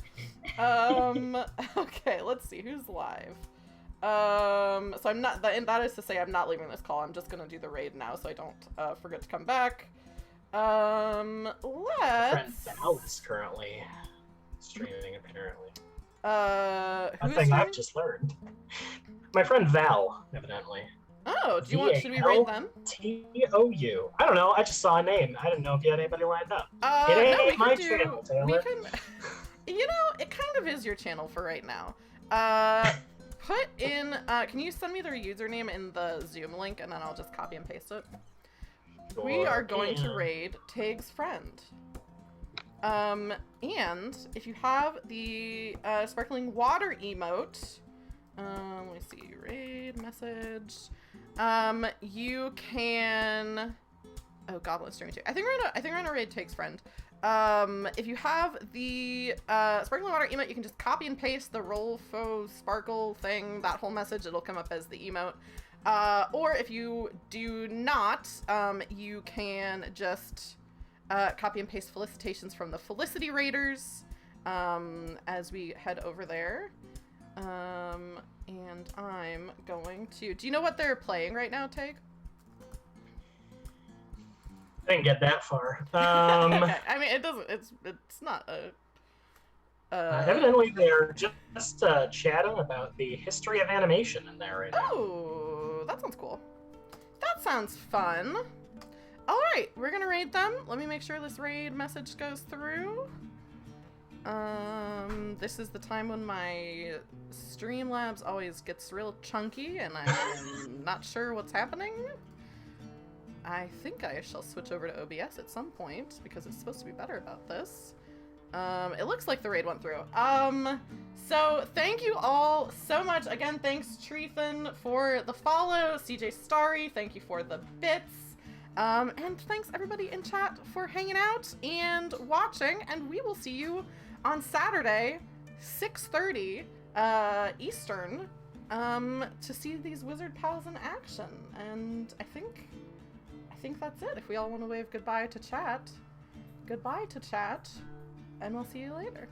Okay, let's see who's live. So I'm not, that is to say I'm not leaving this call. I'm just gonna do the raid now so I don't forget to come back. My friend Let's Val is currently streaming, apparently. who's A thing I've streaming? just learned. My friend Val, evidently. Oh, should we raid them? T-O-U. I don't know, I just saw a name. I didn't know if you had anybody lined up. It No, ain't we my can channel, Taylor. we can, you know, it kind of is your channel for right now. Put in, can you send me their username in the Zoom link, and then I'll just copy and paste it? We are going to raid Tadhg's friend. And if you have the sparkling water emote, let me see, raid message. You can. Oh, Goblin streaming too. I think we're gonna raid Tadhg's friend. If you have the sparkling water emote, you can just copy and paste the roll faux sparkle thing, that whole message. It'll come up as the emote. Or if you do not, you can just copy and paste felicitations from the Felicity Raiders as we head over there. And I'm going to... Do you know what they're playing right now, Tadhg? I didn't get that far. Okay. I mean, it doesn't... It's not a... Evidently, they're just chatting about the history of animation in there right now. Oh, that sounds cool. That sounds fun. All right, we're gonna raid them. Let me make sure this raid message goes through. This is the time when my Streamlabs always gets real chunky and I'm not sure what's happening. I think I shall switch over to OBS at some point because it's supposed to be better about this. It looks like the raid went through. So thank you all so much. Again, thanks Treethan for the follow, CJ Starry, thank you for the bits. And thanks everybody in chat for hanging out and watching, and we will see you on Saturday, 6:30 Eastern, to see these wizard pals in action. And I think that's it. If we all want to wave goodbye to chat, and we'll see you later.